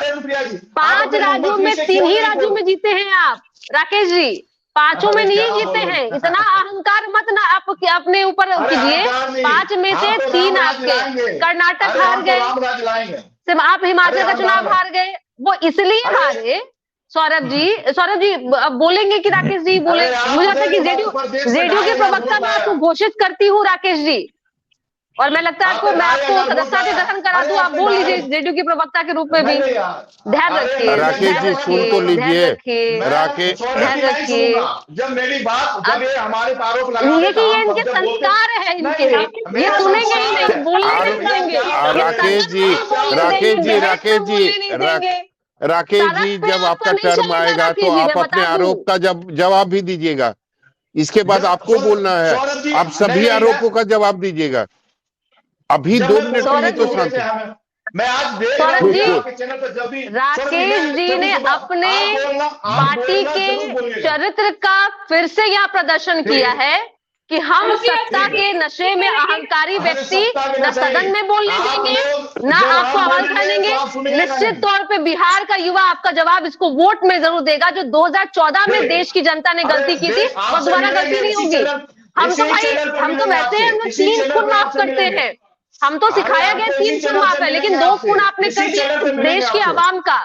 E: 5 राज्यों में 3 ही राज्यों में जीते हैं आप राकेश जी, 5 में नहीं जीते हैं। इतना अहंकार मत ना आप अपने ऊपर कीजिए। 5 में से 3 आपके, कर्नाटक हार गए, सिर्फ आप हिमाचल का चुनाव हार गए। वो इसलिए हारे सौरभ जी अब बोलेंगे कि राकेश जी बोले, मुझे लगता है कि जेडीयू के प्रवक्ता मैं आपको घोषित करती हूँ राकेश जी, और मैं लगता है आपको, मैं आपको सदस्यता से ग्रहण करा दूं, आप बोल लीजिए जेडीयू के प्रवक्ता के रूप में भी। ध्यान रखिए
B: राकेश जी, सुन तो लीजिए राकेश,
E: ध्यान रखिए।
C: जब मेरी बात, जब ये हमारे आरोप
E: ये कि ये इनके संस्कार है, इनके ये सुनेंगे ही नहीं, बोलने नहीं देंगे।
B: राकेश जी जब आपका टर्म आएगा तो आप अपने आरोप का जवाब भी दीजिएगा। इसके बाद आपको बोलना है, आप सभी आरोपों का जवाब दीजिएगा। अभी 2 मिनट के लिए तो शांति।
C: मैं आज देख
E: सौरभ जी,
C: आपके चैनल पर जब भी
E: राकेश जी ने अपने पार्टी के चरित्र का फिर से यहाँ प्रदर्शन किया है कि हम
A: अनुप्रिया
E: सत्ता
A: जी,
E: के नशे में अहंकारी
C: अरे
E: व्यक्ति
C: सत्ता के
E: न
C: नशे
E: सदन में बोलने
C: आप
E: देंगे,
C: लोग
E: ना
C: जब
E: आपको
C: हम
E: आवाज
C: बोलेंगे
E: उठाने देंगे।
C: तो आप सुनिएगा
E: निश्चित
C: नहीं।
E: तौर पे बिहार का युवा आपका जवाब इसको वोट में जरूर देगा। जो 2014 में देश की जनता ने गलती की थी, वो
C: आपसे
E: दोबारा
C: मिलेंगे
E: गलती नहीं
C: इसी
E: होगी।
C: चैनल,
E: हम तो
C: इसी
E: भाई,
C: चैनल पे
E: हम तो
C: मिलेंगे
E: वैसे
C: आपसे,
E: हम लोग
C: इसी
E: 3
C: चैनल
E: खून
C: पे
E: माफ
C: आपसे
E: करते
C: मिलेंगे।
E: हैं। हम तो
C: अरे
E: सिखाया
C: आपको
E: गया
C: इसी
E: 3 खून
C: चैनल
E: माफ
C: से
E: है, लेकिन
C: मिलेंगे
E: 2
C: आपसे,
E: खून आपने
C: इसी
E: कर दिया
C: चैनल पे मिलेंगे
E: देश की
C: आपसे।
E: आवाम का,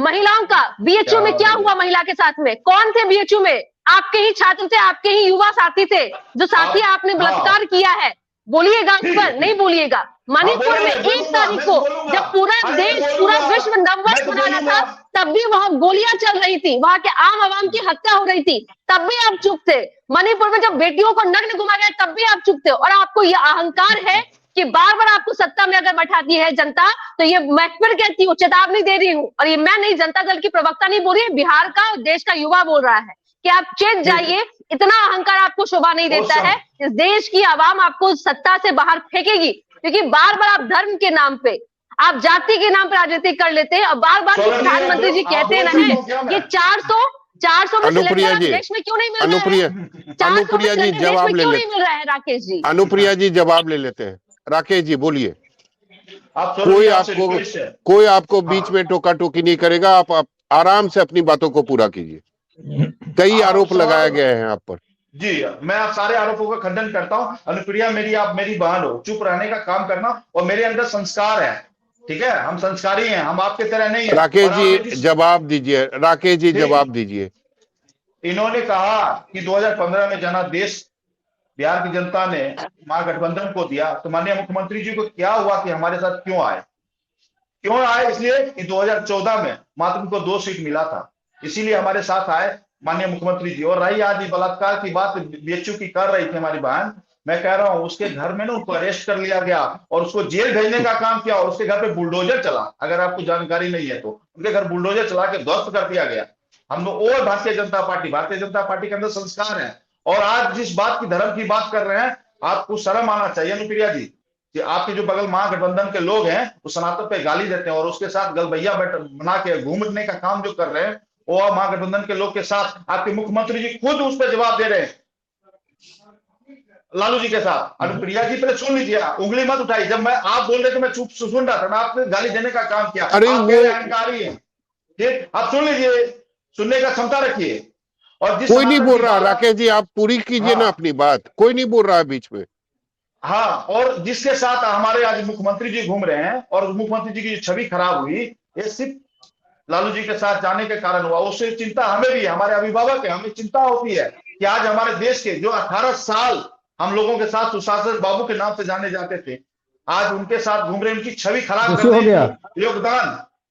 E: महिलाओं का। बीएचयू में क्या हुआ महिला के साथ में? कौन थे बीएचयू में? आपके ही छात्र थे, आपके ही युवा साथी थे, जो साथी आपने
C: हाँ।
E: बलात्कार किया है। बोलिएगा उस
C: ठीक
E: पर,
C: है।
E: नहीं बोलिएगा? मणिपुर में 1
C: बोलूंगा,
E: तारीख
C: मैं
E: को
C: बोलूंगा।
E: जब पूरा
C: अरे
E: देश,
C: मैं
E: पूरा
C: बोलूंगा,
E: विश्व नववर्ष
C: मैं तो
E: मना रहा
C: बोलूंगा।
E: था, तब भी वहां गोलियां चल रही थी, वहां के आम आवाम की हत्या हो रही थी, तब भी आप चुप थे। मणिपुर में जब बेटियों को नग्न घुमा गया, तब भी आप चुप थे। और आपको यह अहंकार है कि बार बार आपको सत्ता में अगर बैठाती है जनता, तो ये मैं फिर कहती हूँ, चेतावनी दे रही हूँ, और ये मैं नहीं, जनता दल की प्रवक्ता नहीं बोल रही है, बिहार का देश का युवा बोल रहा है कि आप चेत जाइए। इतना अहंकार आपको शोभा नहीं देता है। इस देश की आवाम आपको सत्ता से बाहर फेंकेगी, क्योंकि बार बार आप धर्म के नाम पे, आप जाति के नाम पर राजनीति कर लेते हैं। और बार बार प्रधानमंत्री जी कहते हैं ना कि 400 में
B: अनुप्रिया
E: सिलेंडर
B: जी,
E: देश में क्यों नहीं मिल रहा है?
B: अनुप्रिया
E: 400 में
B: अनुप्रिया जी
E: सिलेंडर देश
B: जवाब
E: में
B: ले
E: क्यों
B: ले,
E: नहीं मिल रहा है? राकेश जी,
B: अनुप्रिया जी जवाब ले लेते हैं। राकेश जी बोलिए।
C: आप
B: कोई आपको बीच में टोका टोकी नहीं करेगा। आप आराम से अपनी बातों को पूरा कीजिए। कई आरोप लगाए गए हैं आप पर।
C: जी, मैं आप सारे आरोपों का खंडन करता हूं। अनुप्रिया आप मेरी बहन हो, चुप रहने का काम करना, और मेरे अंदर संस्कार है, ठीक है, हम संस्कारी हैं, हम आपके तरह नहीं है।
B: राकेश जी जवाब दीजिए, राकेश जी जवाब दीजिए।
C: इन्होंने कहा कि 2015 में जनादेश बिहार की जनता ने महागठबंधन को दिया, तो माननीय मुख्यमंत्री जी को क्या हुआ कि हमारे साथ क्यों आए? इसलिए कि 2014 में मात्र उनको 2 सीट मिला था, इसीलिए हमारे साथ आए माननीय मुख्यमंत्री जी। और रही आज बलात्कार की बात बीएचयू की कर रही थी हमारी बहन, मैं कह रहा हूं उसके घर में ना उनको अरेस्ट कर लिया गया और उसको जेल भेजने का काम किया, और उसके घर पे बुलडोजर चला। अगर आपको जानकारी नहीं है तो उनके घर बुलडोजर चला के ध्वस्त कर दिया गया। हम लोग और भारतीय जनता पार्टी के अंदर संस्कार है। और आज जिस बात की, धर्म की बात कर रहे हैं, आपको शर्म आना चाहिए अनुप्रिया जी, कि आपके जो बगल महागठबंधन के लोग हैं वो सनातन पे गाली देते हैं और उसके साथ गलबैया बना के घूमने का काम जो कर रहे हैं, वो महागठबंधन के लोग के साथ आपके मुख्यमंत्री जी खुद उस पर जवाब दे रहे हैं लालू जी के साथ। अनुप्रिया जी पहले सुन लीजिए, उंगली मत उठाई। जब मैं आप बोल रहे थे मैं चुप सुन रहा था, मैं आपने गाली देने का काम किया।
B: अरे
C: आप
B: वो
C: अहंकारी है, ठीक, आप सुन लीजिए, सुनने का क्षमता रखिए। और जिस
B: कोई नहीं बोल रहा, राकेश जी आप पूरी कीजिए ना अपनी बात, कोई नहीं बोल रहा है बीच में।
C: हाँ, और जिसके साथ हमारे आज मुख्यमंत्री जी घूम रहे हैं, और मुख्यमंत्री जी की छवि खराब हुई, ये सिर्फ लालू जी के साथ जाने के कारण हुआ। उससे चिंता हमें भी है, हमारे अभिभावक है, हमें चिंता होती है कि आज हमारे देश के जो 18 साल हम लोगों के साथ सुशासन बाबू के नाम से जाने जाते थे, आज उनके साथ घूम रहे, उनकी छवि खराब करने में योगदान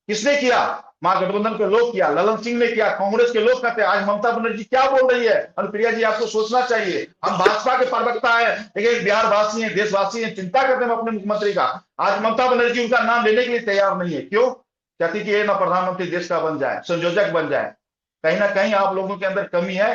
C: किसने किया? महागठबंधन के लोग किया, ललन सिंह ने किया, कांग्रेस के लोग करते। आज ममता बनर्जी क्या बोल रही है? अनुप्रिया जी आपको सोचना चाहिए। हम भाजपा के प्रवक्ता है, लेकिन बिहार वासी हैं, देशवासी हैं, चिंता करते हैं अपने मुख्यमंत्री का। आज ममता बनर्जी उनका नाम लेने के लिए तैयार नहीं है। क्यों? कहती कि ये ना प्रधानमंत्री देश का बन जाए, संयोजक बन जाए। कहीं ना कहीं आप लोगों के अंदर कमी है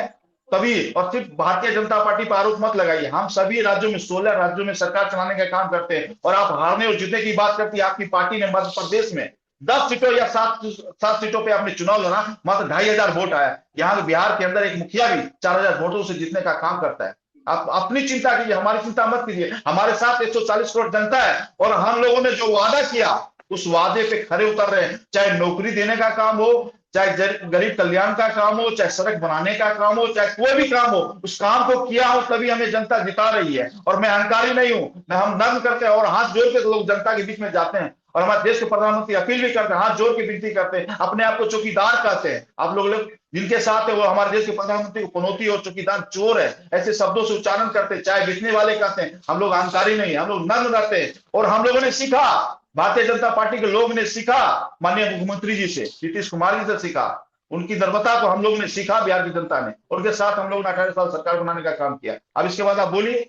C: तभी। और सिर्फ भारतीय जनता पार्टी पर आरोप मत लगाइए। हम सभी राज्यों में 16 राज्यों में सरकार चलाने का काम करते हैं, और आप हारने और जीतने की बात करती है। आपकी पार्टी ने मध्य प्रदेश में 10 सीटों या 7 सीटों पे आपने चुनाव लड़ा, मात्र 2500 वोट आया। यहाँ बिहार के अंदर एक मुखिया भी 4000 वोटों से जीतने का काम करता है। आप अपनी चिंता कीजिए, हमारी चिंता मत कीजिए। हमारे साथ 140 करोड़ जनता है, और हम लोगों ने जो वादा किया उस वादे पे खरे उतर रहे हैं। चाहे नौकरी देने का काम हो, चाहे गरीब कल्याण का काम हो, चाहे सड़क बनाने का काम हो, चाहे कोई भी काम हो, उस काम को किया हो तभी हमें जनता जिता रही है। और मैं अहंकारी नहीं हूं, मैं हम नर्म करते हैं और हाथ जोड़ के लोग जनता के बीच में जाते हैं। और हमारे देश के प्रधानमंत्री अपील भी करते हैं, हाथ जोड़ के विनती करते हैं, अपने आप को चौकीदार कहते हैं। आप लोग जिनके साथ है वो हमारे देश के प्रधानमंत्री को पनौती और चौकीदार चोर है, ऐसे शब्दों से उच्चारण करते हैं। चाय बेचने वाले कहते हैं। हम लोग अहंकारी नहीं, हम लोग नर्म रहते हैं। और हम लोगों ने सीखा, भारतीय जनता पार्टी के लोग ने सीखा माननीय मुख्यमंत्री जी से, नीतीश कुमार जी से सीखा। उनकी नर्मता को हम लोग ने सीखा, बिहार की जनता ने। उनके साथ हम लोग ने 18 साल सरकार बनाने का काम किया। अब इसके बाद आप बोलिए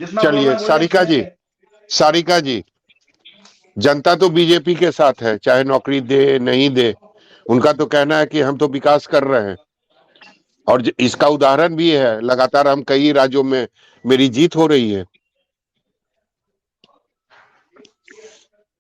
C: जितना।
B: चलिए सारिका जी, जनता तो बीजेपी के साथ है, चाहे नौकरी दे नहीं दे। उनका तो कहना है कि हम तो विकास कर रहे हैं, और इसका उदाहरण भी है, लगातार हम कई राज्यों में मेरी जीत हो रही है।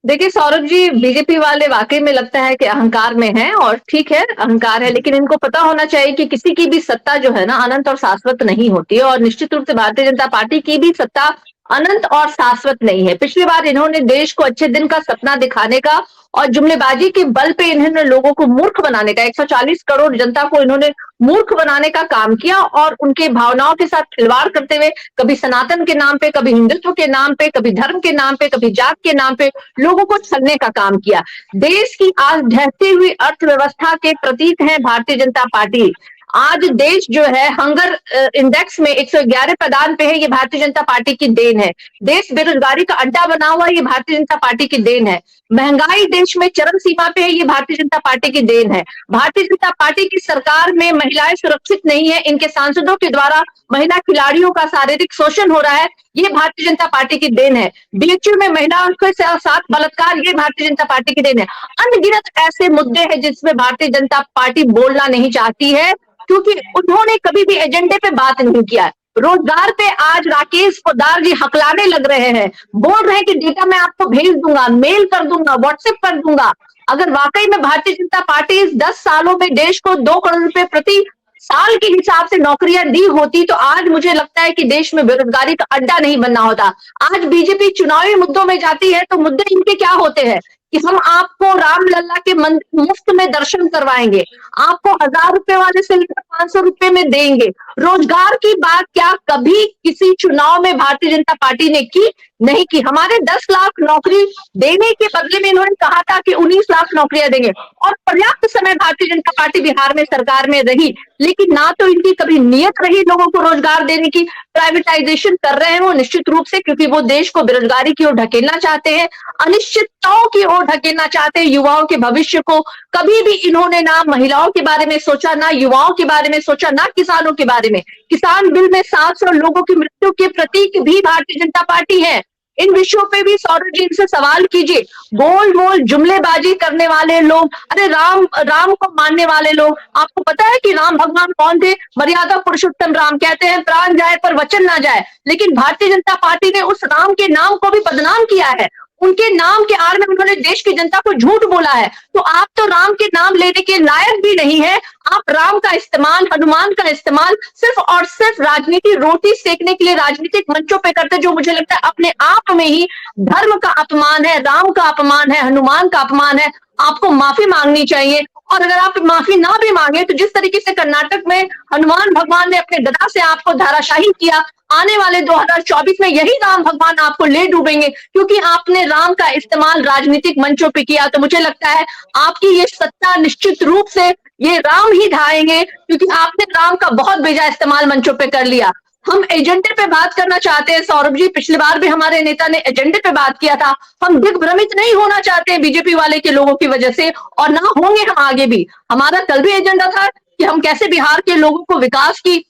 E: देखिए सौरभ जी, बीजेपी वाले वाकई में लगता है कि अहंकार में हैं, और ठीक है अहंकार है, लेकिन इनको पता होना चाहिए कि किसी की भी सत्ता जो है ना अनंत और शाश्वत नहीं होती है, और निश्चित रूप से भारतीय जनता पार्टी की भी सत्ता अनंत और शाश्वत नहीं है। पिछली बार इन्होंने देश को अच्छे दिन का सपना दिखाने का और जुमलेबाजी के बल पे इन्होंने लोगों को मूर्ख बनाने का, 140 करोड़ जनता को इन्होंने मूर्ख बनाने का काम किया, और उनके भावनाओं के साथ खिलवाड़ करते हुए कभी सनातन के नाम पे, कभी हिंदुत्व के नाम पे, कभी धर्म के नाम पे, कभी जात के नाम पे लोगों को छलने का काम किया। देश की आज ढहती हुई अर्थव्यवस्था के प्रतीक है भारतीय जनता पार्टी। आज देश जो है हंगर इंडेक्स में 111 प्रदान पे है, ये भारतीय जनता पार्टी की देन है। देश बेरोजगारी का अड्डा बना हुआ है, ये भारतीय जनता पार्टी की देन है। महंगाई देश में चरम सीमा पे है, ये भारतीय जनता पार्टी की देन है। भारतीय जनता पार्टी की सरकार में महिलाएं सुरक्षित नहीं है, इनके सांसदों के द्वारा महिला खिलाड़ियों का शारीरिक शोषण हो रहा है, ये भारतीय जनता पार्टी की देन है। बीएचयू में महिलाओं के साथ बलात्कार, ये भारतीय जनता पार्टी की देन है। अनगिनत ऐसे मुद्दे हैं जिसमें भारतीय जनता पार्टी बोलना नहीं चाहती है, क्योंकि उन्होंने कभी भी एजेंडे पे बात नहीं किया। रोजगार पे आज राकेश पोद्दार जी हकलाने लग रहे हैं, बोल रहे हैं कि डेटा मैं आपको भेज दूंगा, मेल कर दूंगा, व्हाट्सएप कर दूंगा। अगर वाकई में भारतीय जनता पार्टी इस 10 सालों में देश को 2 करोड़ रुपए प्रति साल के हिसाब से नौकरियां दी होती, तो आज मुझे लगता है कि देश में बेरोजगारी का अड्डा नहीं बनना होता। आज बीजेपी चुनावी मुद्दों में जाती है तो मुद्दे इनके क्या होते हैं कि हम आपको रामलला के मंदिर मुफ्त में दर्शन करवाएंगे, आपको 1000 रुपए वाले सिलेंडर 500 रुपए में देंगे। रोजगार की बात क्या कभी किसी चुनाव में भारतीय जनता पार्टी ने की? नहीं की। हमारे 10 लाख नौकरी देने के बदले में इन्होंने कहा था कि 19 लाख नौकरियां देंगे, और पर्याप्त समय भारतीय जनता पार्टी बिहार में सरकार में रही, लेकिन ना तो इनकी कभी नियत रही लोगों को रोजगार देने की। प्राइवेटाइजेशन कर रहे हैं वो निश्चित रूप से, क्योंकि वो देश को बेरोजगारी की ओर ढकेलना चाहते हैं, अनिश्चितताओं की ओर ढकेलना चाहते हैं, युवाओं के भविष्य को। कभी भी इन्होंने ना महिलाओं के बारे में सोचा, ना युवाओं के बारे में सोचा, ना किसानों के बारे में। किसान बिल में 700 लोगों की मृत्यु के प्रतीक भी भारतीय जनता पार्टी है। इन विषयों पे भी सौरभ जी इनसे सवाल कीजिए। गोल मोल जुमलेबाजी करने वाले लोग, अरे राम को मानने वाले लोग, आपको पता है कि राम भगवान कौन थे? मर्यादा पुरुषोत्तम राम। कहते हैं प्राण जाए पर वचन ना जाए, लेकिन भारतीय जनता पार्टी ने उस राम के नाम को भी बदनाम किया है। उनके नाम के आड़ में उन्होंने देश की जनता को झूठ बोला है। तो आप तो राम के नाम लेने के लायक भी नहीं है। आप राम का इस्तेमाल, हनुमान का इस्तेमाल सिर्फ और सिर्फ राजनीति रोटी सेकने के लिए राजनीतिक मंचों पे करते, जो मुझे लगता है अपने आप में ही धर्म का अपमान है, राम का अपमान है, हनुमान का अपमान है। आपको माफी मांगनी चाहिए, और अगर आप माफी ना भी मांगे तो जिस तरीके से कर्नाटक में हनुमान भगवान ने अपने गदा से आपको धाराशाही किया, आने वाले 2024 में यही राम भगवान आपको ले डूबेंगे, क्योंकि आपने राम का इस्तेमाल राजनीतिक मंचों पे किया। तो मुझे लगता है आपकी ये सत्ता निश्चित रूप से ये राम ही ढाएंगे, क्योंकि आपने राम का बहुत बेजा इस्तेमाल मंचों पे कर लिया। हम एजेंडे पे बात करना चाहते हैं सौरभ जी, पिछली बार भी हमारे नेता ने एजेंडे पे बात किया था। हम दिग्भ्रमित नहीं होना चाहते बीजेपी वाले के लोगों की वजह से, और ना होंगे हम आगे भी। हमारा कल भी एजेंडा था कि हम कैसे बिहार के लोगों को विकास की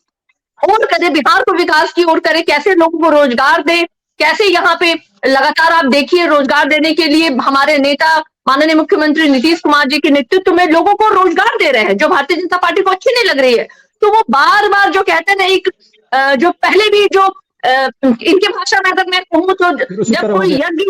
E: ओर करें, बिहार को विकास की ओर करें, कैसे लोगों को रोजगार दे, कैसे यहाँ पे लगातार आप देखिए रोजगार देने के लिए हमारे नेता माननीय मुख्यमंत्री नीतीश कुमार जी के नेतृत्व में लोगों को रोजगार दे रहे हैं, जो भारतीय जनता पार्टी को अच्छी नहीं लग रही है। तो वो बार बार जो कहते हैं ना, एक जो पहले भी जो इनके भाषा में अगर मैं कहूँ तो जब कोई यज्ञ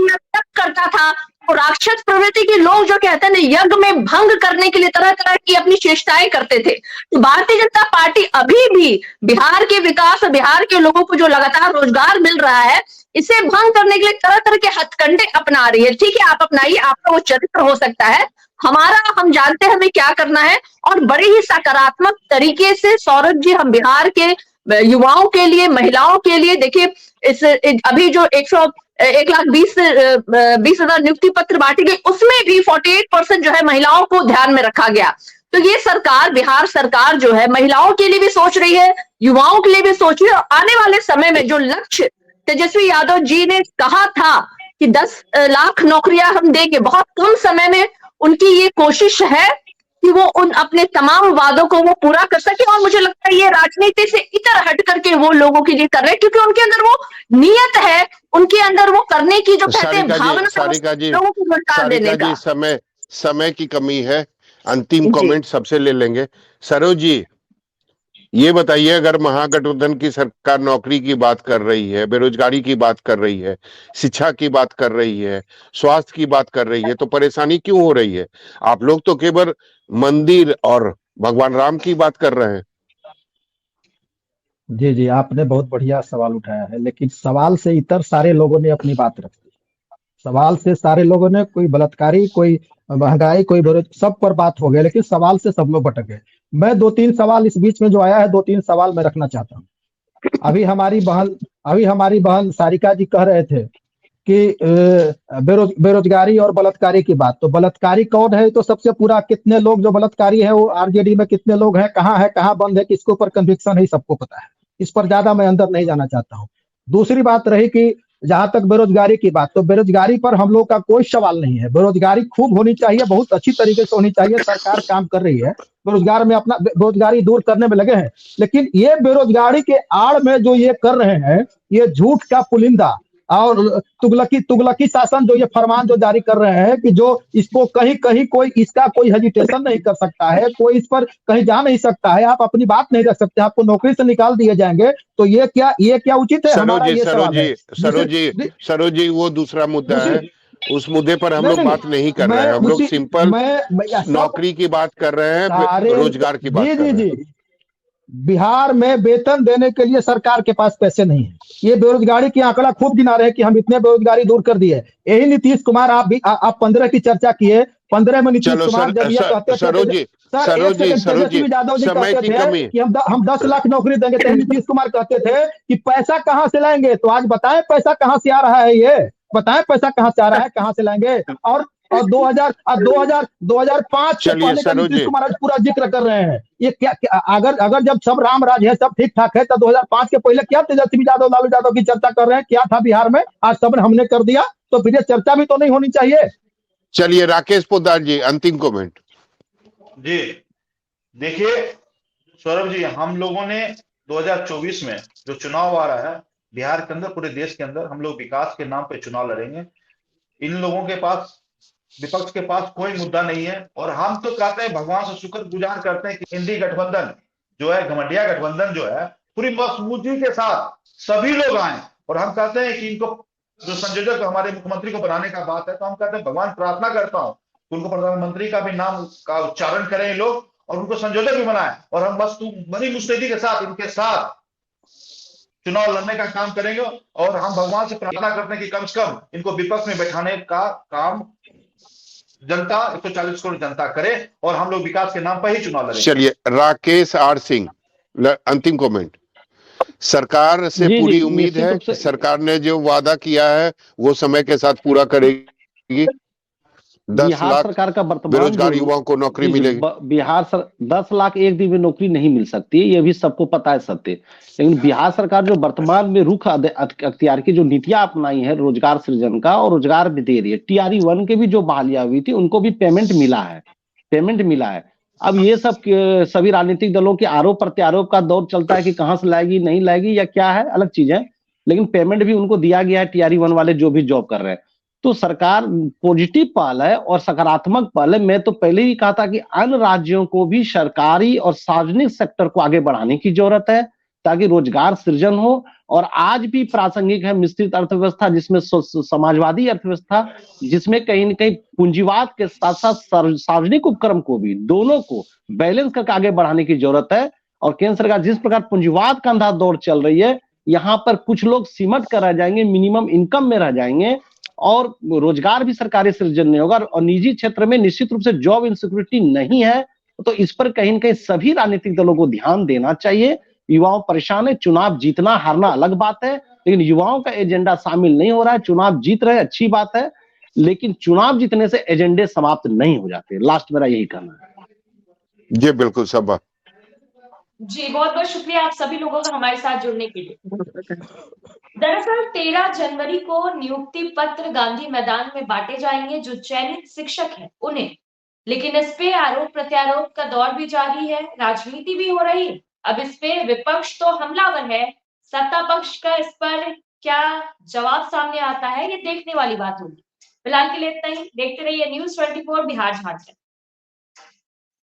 E: करता था तो राक्षस प्रवृत्ति के लोग जो कहते हैं ना, यज्ञ में भंग करने के लिए तरह तरह की अपनी चेष्टाएं करते थे। तो भारतीय जनता पार्टी अभी भी बिहार के विकास और बिहार के लोगों को जो लगातार रोजगार मिल रहा है, इसे भंग करने के लिए तरह तरह के हथकंडे अपना रही है। ठीक है, आप अपनाइए, आपका वो चरित्र हो सकता है, हमारा हम जानते हैं हमें क्या करना है, और बड़े ही सकारात्मक तरीके से सौरभ जी हम बिहार के युवाओं के लिए, महिलाओं के लिए, देखिए इस अभी जो 1,20,000 नियुक्ति पत्र बांटे गए, उसमें भी 48% जो है महिलाओं को ध्यान में रखा गया। तो ये सरकार, बिहार सरकार जो है महिलाओं के लिए भी सोच रही है, युवाओं के लिए भी सोच रही है। और आने वाले समय में जो लक्ष्य तेजस्वी यादव जी ने कहा था कि 10 लाख नौकरियां हम देंगे, बहुत कम समय में उनकी ये कोशिश है कि वो उन अपने तमाम वादों को वो पूरा कर सके। और मुझे लगता है ये राजनीति से इतर हट करके वो लोगों के लिए कर रहे हैं, क्योंकि उनके अंदर वो नियत है, उनके अंदर वो करने की जो कहते हैं भावना, लोगों को रोजगार देने का।
B: समय की कमी है, अंतिम कमेंट सबसे ले लेंगे। सरोज जी, ये बताइए, अगर महागठबंधन की सरकार नौकरी की बात कर रही है, बेरोजगारी की बात कर रही है, शिक्षा की बात कर रही है, स्वास्थ्य की बात कर रही है, तो परेशानी क्यों हो रही है? आप लोग तो केवल मंदिर और भगवान राम की बात कर रहे हैं।
D: जी जी, आपने बहुत बढ़िया सवाल उठाया है, लेकिन सवाल से इतर सारे लोगों ने अपनी बात रख दी। सवाल से सारे लोगों ने, कोई बलात्कारी, कोई महंगाई, कोई सब पर बात हो गया, लेकिन सवाल से सब लोग भटक गए। मैं दो तीन सवाल इस बीच में जो आया है, दो तीन सवाल मैं रखना चाहता हूँ। अभी हमारी बहन सारिका जी कह रहे थे कि बेरोजगारी और बलात्कारी की बात। तो बलात्कारी कौन है? तो सबसे पूरा कितने लोग जो बलात्कारी है वो आरजेडी में कितने लोग हैं, कहाँ बंद है, किसके ऊपर कन्विक्शन है, सबको पता है। इस पर ज्यादा मैं अंदर नहीं जाना चाहता हूँ। दूसरी बात रही कि जहां तक बेरोजगारी की बात, तो बेरोजगारी पर हम लोग का कोई सवाल नहीं है। बेरोजगारी खूब होनी चाहिए, बहुत अच्छी तरीके से होनी चाहिए। सरकार काम कर रही है, बेरोजगार में अपना बेरोजगारी दूर करने में लगे हैं। लेकिन ये बेरोजगारी के आड़ में जो ये कर रहे हैं, ये झूठ का पुलिंदा और तुगलकी शासन जो ये फरमान जो जारी कर रहे हैं कि जो इसको कहीं कहीं कोई इसका कोई हेजिटेशन नहीं कर सकता है, कोई इस पर कहीं जा नहीं सकता है, आप अपनी बात नहीं रख सकते, आपको नौकरी से निकाल दिए जाएंगे। तो ये क्या उचित है? हमारा ये सवाल है।
B: सरोज जी, वो दूसरा मुद्दा है। उस मुद्दे पर हम लोग बात नहीं कर रहे हैं। हम लोग सिंपल नौकरी की बात कर रहे हैं, रोजगार की बात कर रहे हैं।
D: बिहार में वेतन देने के लिए सरकार के पास पैसे नहीं है। ये बेरोजगारी की आंकड़ा खूब गिना रहे हैं कि हम इतने बेरोजगारी दूर कर दिए। यही नीतीश कुमार, आप 15 की चर्चा किए, 15 में नीतीश कुमार जब ये कहते थे,
B: सरोज जी,
D: यादव जी कहते थे कि हम 10 लाख नौकरी देंगे, तो नीतीश कुमार कहते थे कि पैसा कहां से लाएंगे। तो आज बताएं पैसा कहां से आ रहा है, ये बताएं पैसा कहां से आ रहा है, कहां से लाएंगे। और 2005 से पहले का नीतीश कुमार पूरा जिक्र कर रहे हैं। ये क्या अगर जब सब राम राज है, सब ठीक ठाक है, तो 2005 के पहले क्या तेजस्वी यादव, लालू यादव की चर्चा कर रहे हैं? क्या था बिहार में? आज सब हमने कर दिया, तो फिर ये चर्चा भी तो नहीं होनी चाहिए।
B: चलिए, राकेश पोद्दार जी, अंतिम कमेंट।
C: जी देखिए सौरभ जी, हम लोगों ने 2024 में जो चुनाव आ रहा है बिहार के अंदर, पूरे देश के अंदर, हम लोग विकास के नाम पे चुनाव लड़ेंगे। इन लोगों के पास, विपक्ष के पास कोई मुद्दा नहीं है। और हम तो कहते हैं, भगवान से शुक्र गुजार करते हैं कि इंडी गठबंधन जो है, घमंडिया गठबंधन जो है, पूरी मजबूती के साथ सभी लोग आए। और हम कहते हैं कि इनको जो संयोजक हमारे मुख्यमंत्री को बनाने का बात है, तो हम कहते हैं भगवान प्रार्थना करता हूं कि उनको प्रधानमंत्री का भी नाम का उच्चारण करें लोग और उनको संयोजक भी बनाए। और हम बड़ी मुस्तैदी के साथ इनके साथ चुनाव लड़ने का काम करेंगे। और हम भगवान से प्रार्थना करते हैं कि कम से कम इनको विपक्ष में बैठाने का काम जनता, 140 करोड़ जनता करे और हम लोग विकास के नाम पर ही चुनाव लड़ेंगे।
B: चलिए, राकेश आर सिंह, अंतिम कमेंट। सरकार से पूरी उम्मीद है कि सरकार ने जो वादा किया है वो समय के साथ पूरा करेगी। 10 लाख
F: सरकार का वर्तमान
B: बेरोजगार युवाओं को नौकरी मिलेगी।
F: 10 लाख एक दिन में नौकरी नहीं मिल सकती, ये भी सबको पता है सत्य। लेकिन बिहार सरकार जो वर्तमान में रुख अख्तियार की जो नीतियां अपनाई है रोजगार सृजन का, और रोजगार भी दे रही है। TRE 1 के भी जो बहालियां हुई थी उनको भी पेमेंट मिला है। अब ये सब सभी राजनीतिक दलों के आरोप प्रत्यारोप का दौर चलता है कि कहां से लाएगी, नहीं लाएगी या क्या है, अलग चीज है। लेकिन पेमेंट भी उनको दिया गया है, TRE 1 वाले जो भी जॉब कर रहे हैं। तो सरकार पॉजिटिव पहल है और सकारात्मक पहल है। मैं तो पहले ही कहा था कि अन्य राज्यों को भी सरकारी और सार्वजनिक सेक्टर को आगे बढ़ाने की जरूरत है ताकि रोजगार सृजन हो। और आज भी प्रासंगिक है मिश्रित अर्थव्यवस्था, जिसमें समाजवादी अर्थव्यवस्था, जिसमें कहीं न कहीं पूंजीवाद के साथ साथ सार्वजनिक उपक्रम को भी, दोनों को बैलेंस करके आगे बढ़ाने की जरूरत है। और केंद्र सरकार जिस प्रकार पूंजीवाद का अंधा दौर चल रही है, यहाँ पर कुछ लोग सिमट कर रह जाएंगे, मिनिमम इनकम में रह जाएंगे और रोजगार भी सरकारी सृजन नहीं होगा। और निजी क्षेत्र में निश्चित रूप से जॉब इनसिक्योरिटी नहीं है। तो इस पर कहीं न कहीं सभी राजनीतिक दलों को ध्यान देना चाहिए। युवाओं परेशान है, चुनाव जीतना हारना अलग बात है, लेकिन युवाओं का एजेंडा शामिल नहीं हो रहा है। चुनाव जीत रहे, अच्छी बात है, लेकिन चुनाव जीतने से एजेंडे समाप्त नहीं हो जाते। लास्ट मेरा यही कहना है।
B: जी बिल्कुल, सब
A: जी, बहुत बहुत शुक्रिया आप सभी लोगों का हमारे साथ जुड़ने के लिए। दरअसल 13 जनवरी को नियुक्ति पत्र गांधी मैदान में बांटे जाएंगे जो चयनित शिक्षक हैं उन्हें। लेकिन इस पे आरोप प्रत्यारोप का दौर भी जारी है, राजनीति भी हो रही है। अब इस पे विपक्ष तो हमलावर है, सत्ता पक्ष का इस पर क्या जवाब सामने आता है, ये देखने वाली बात होगी। फिलहाल के लिए इतना ही। देखते रहिए News 24 बिहार झारखंड।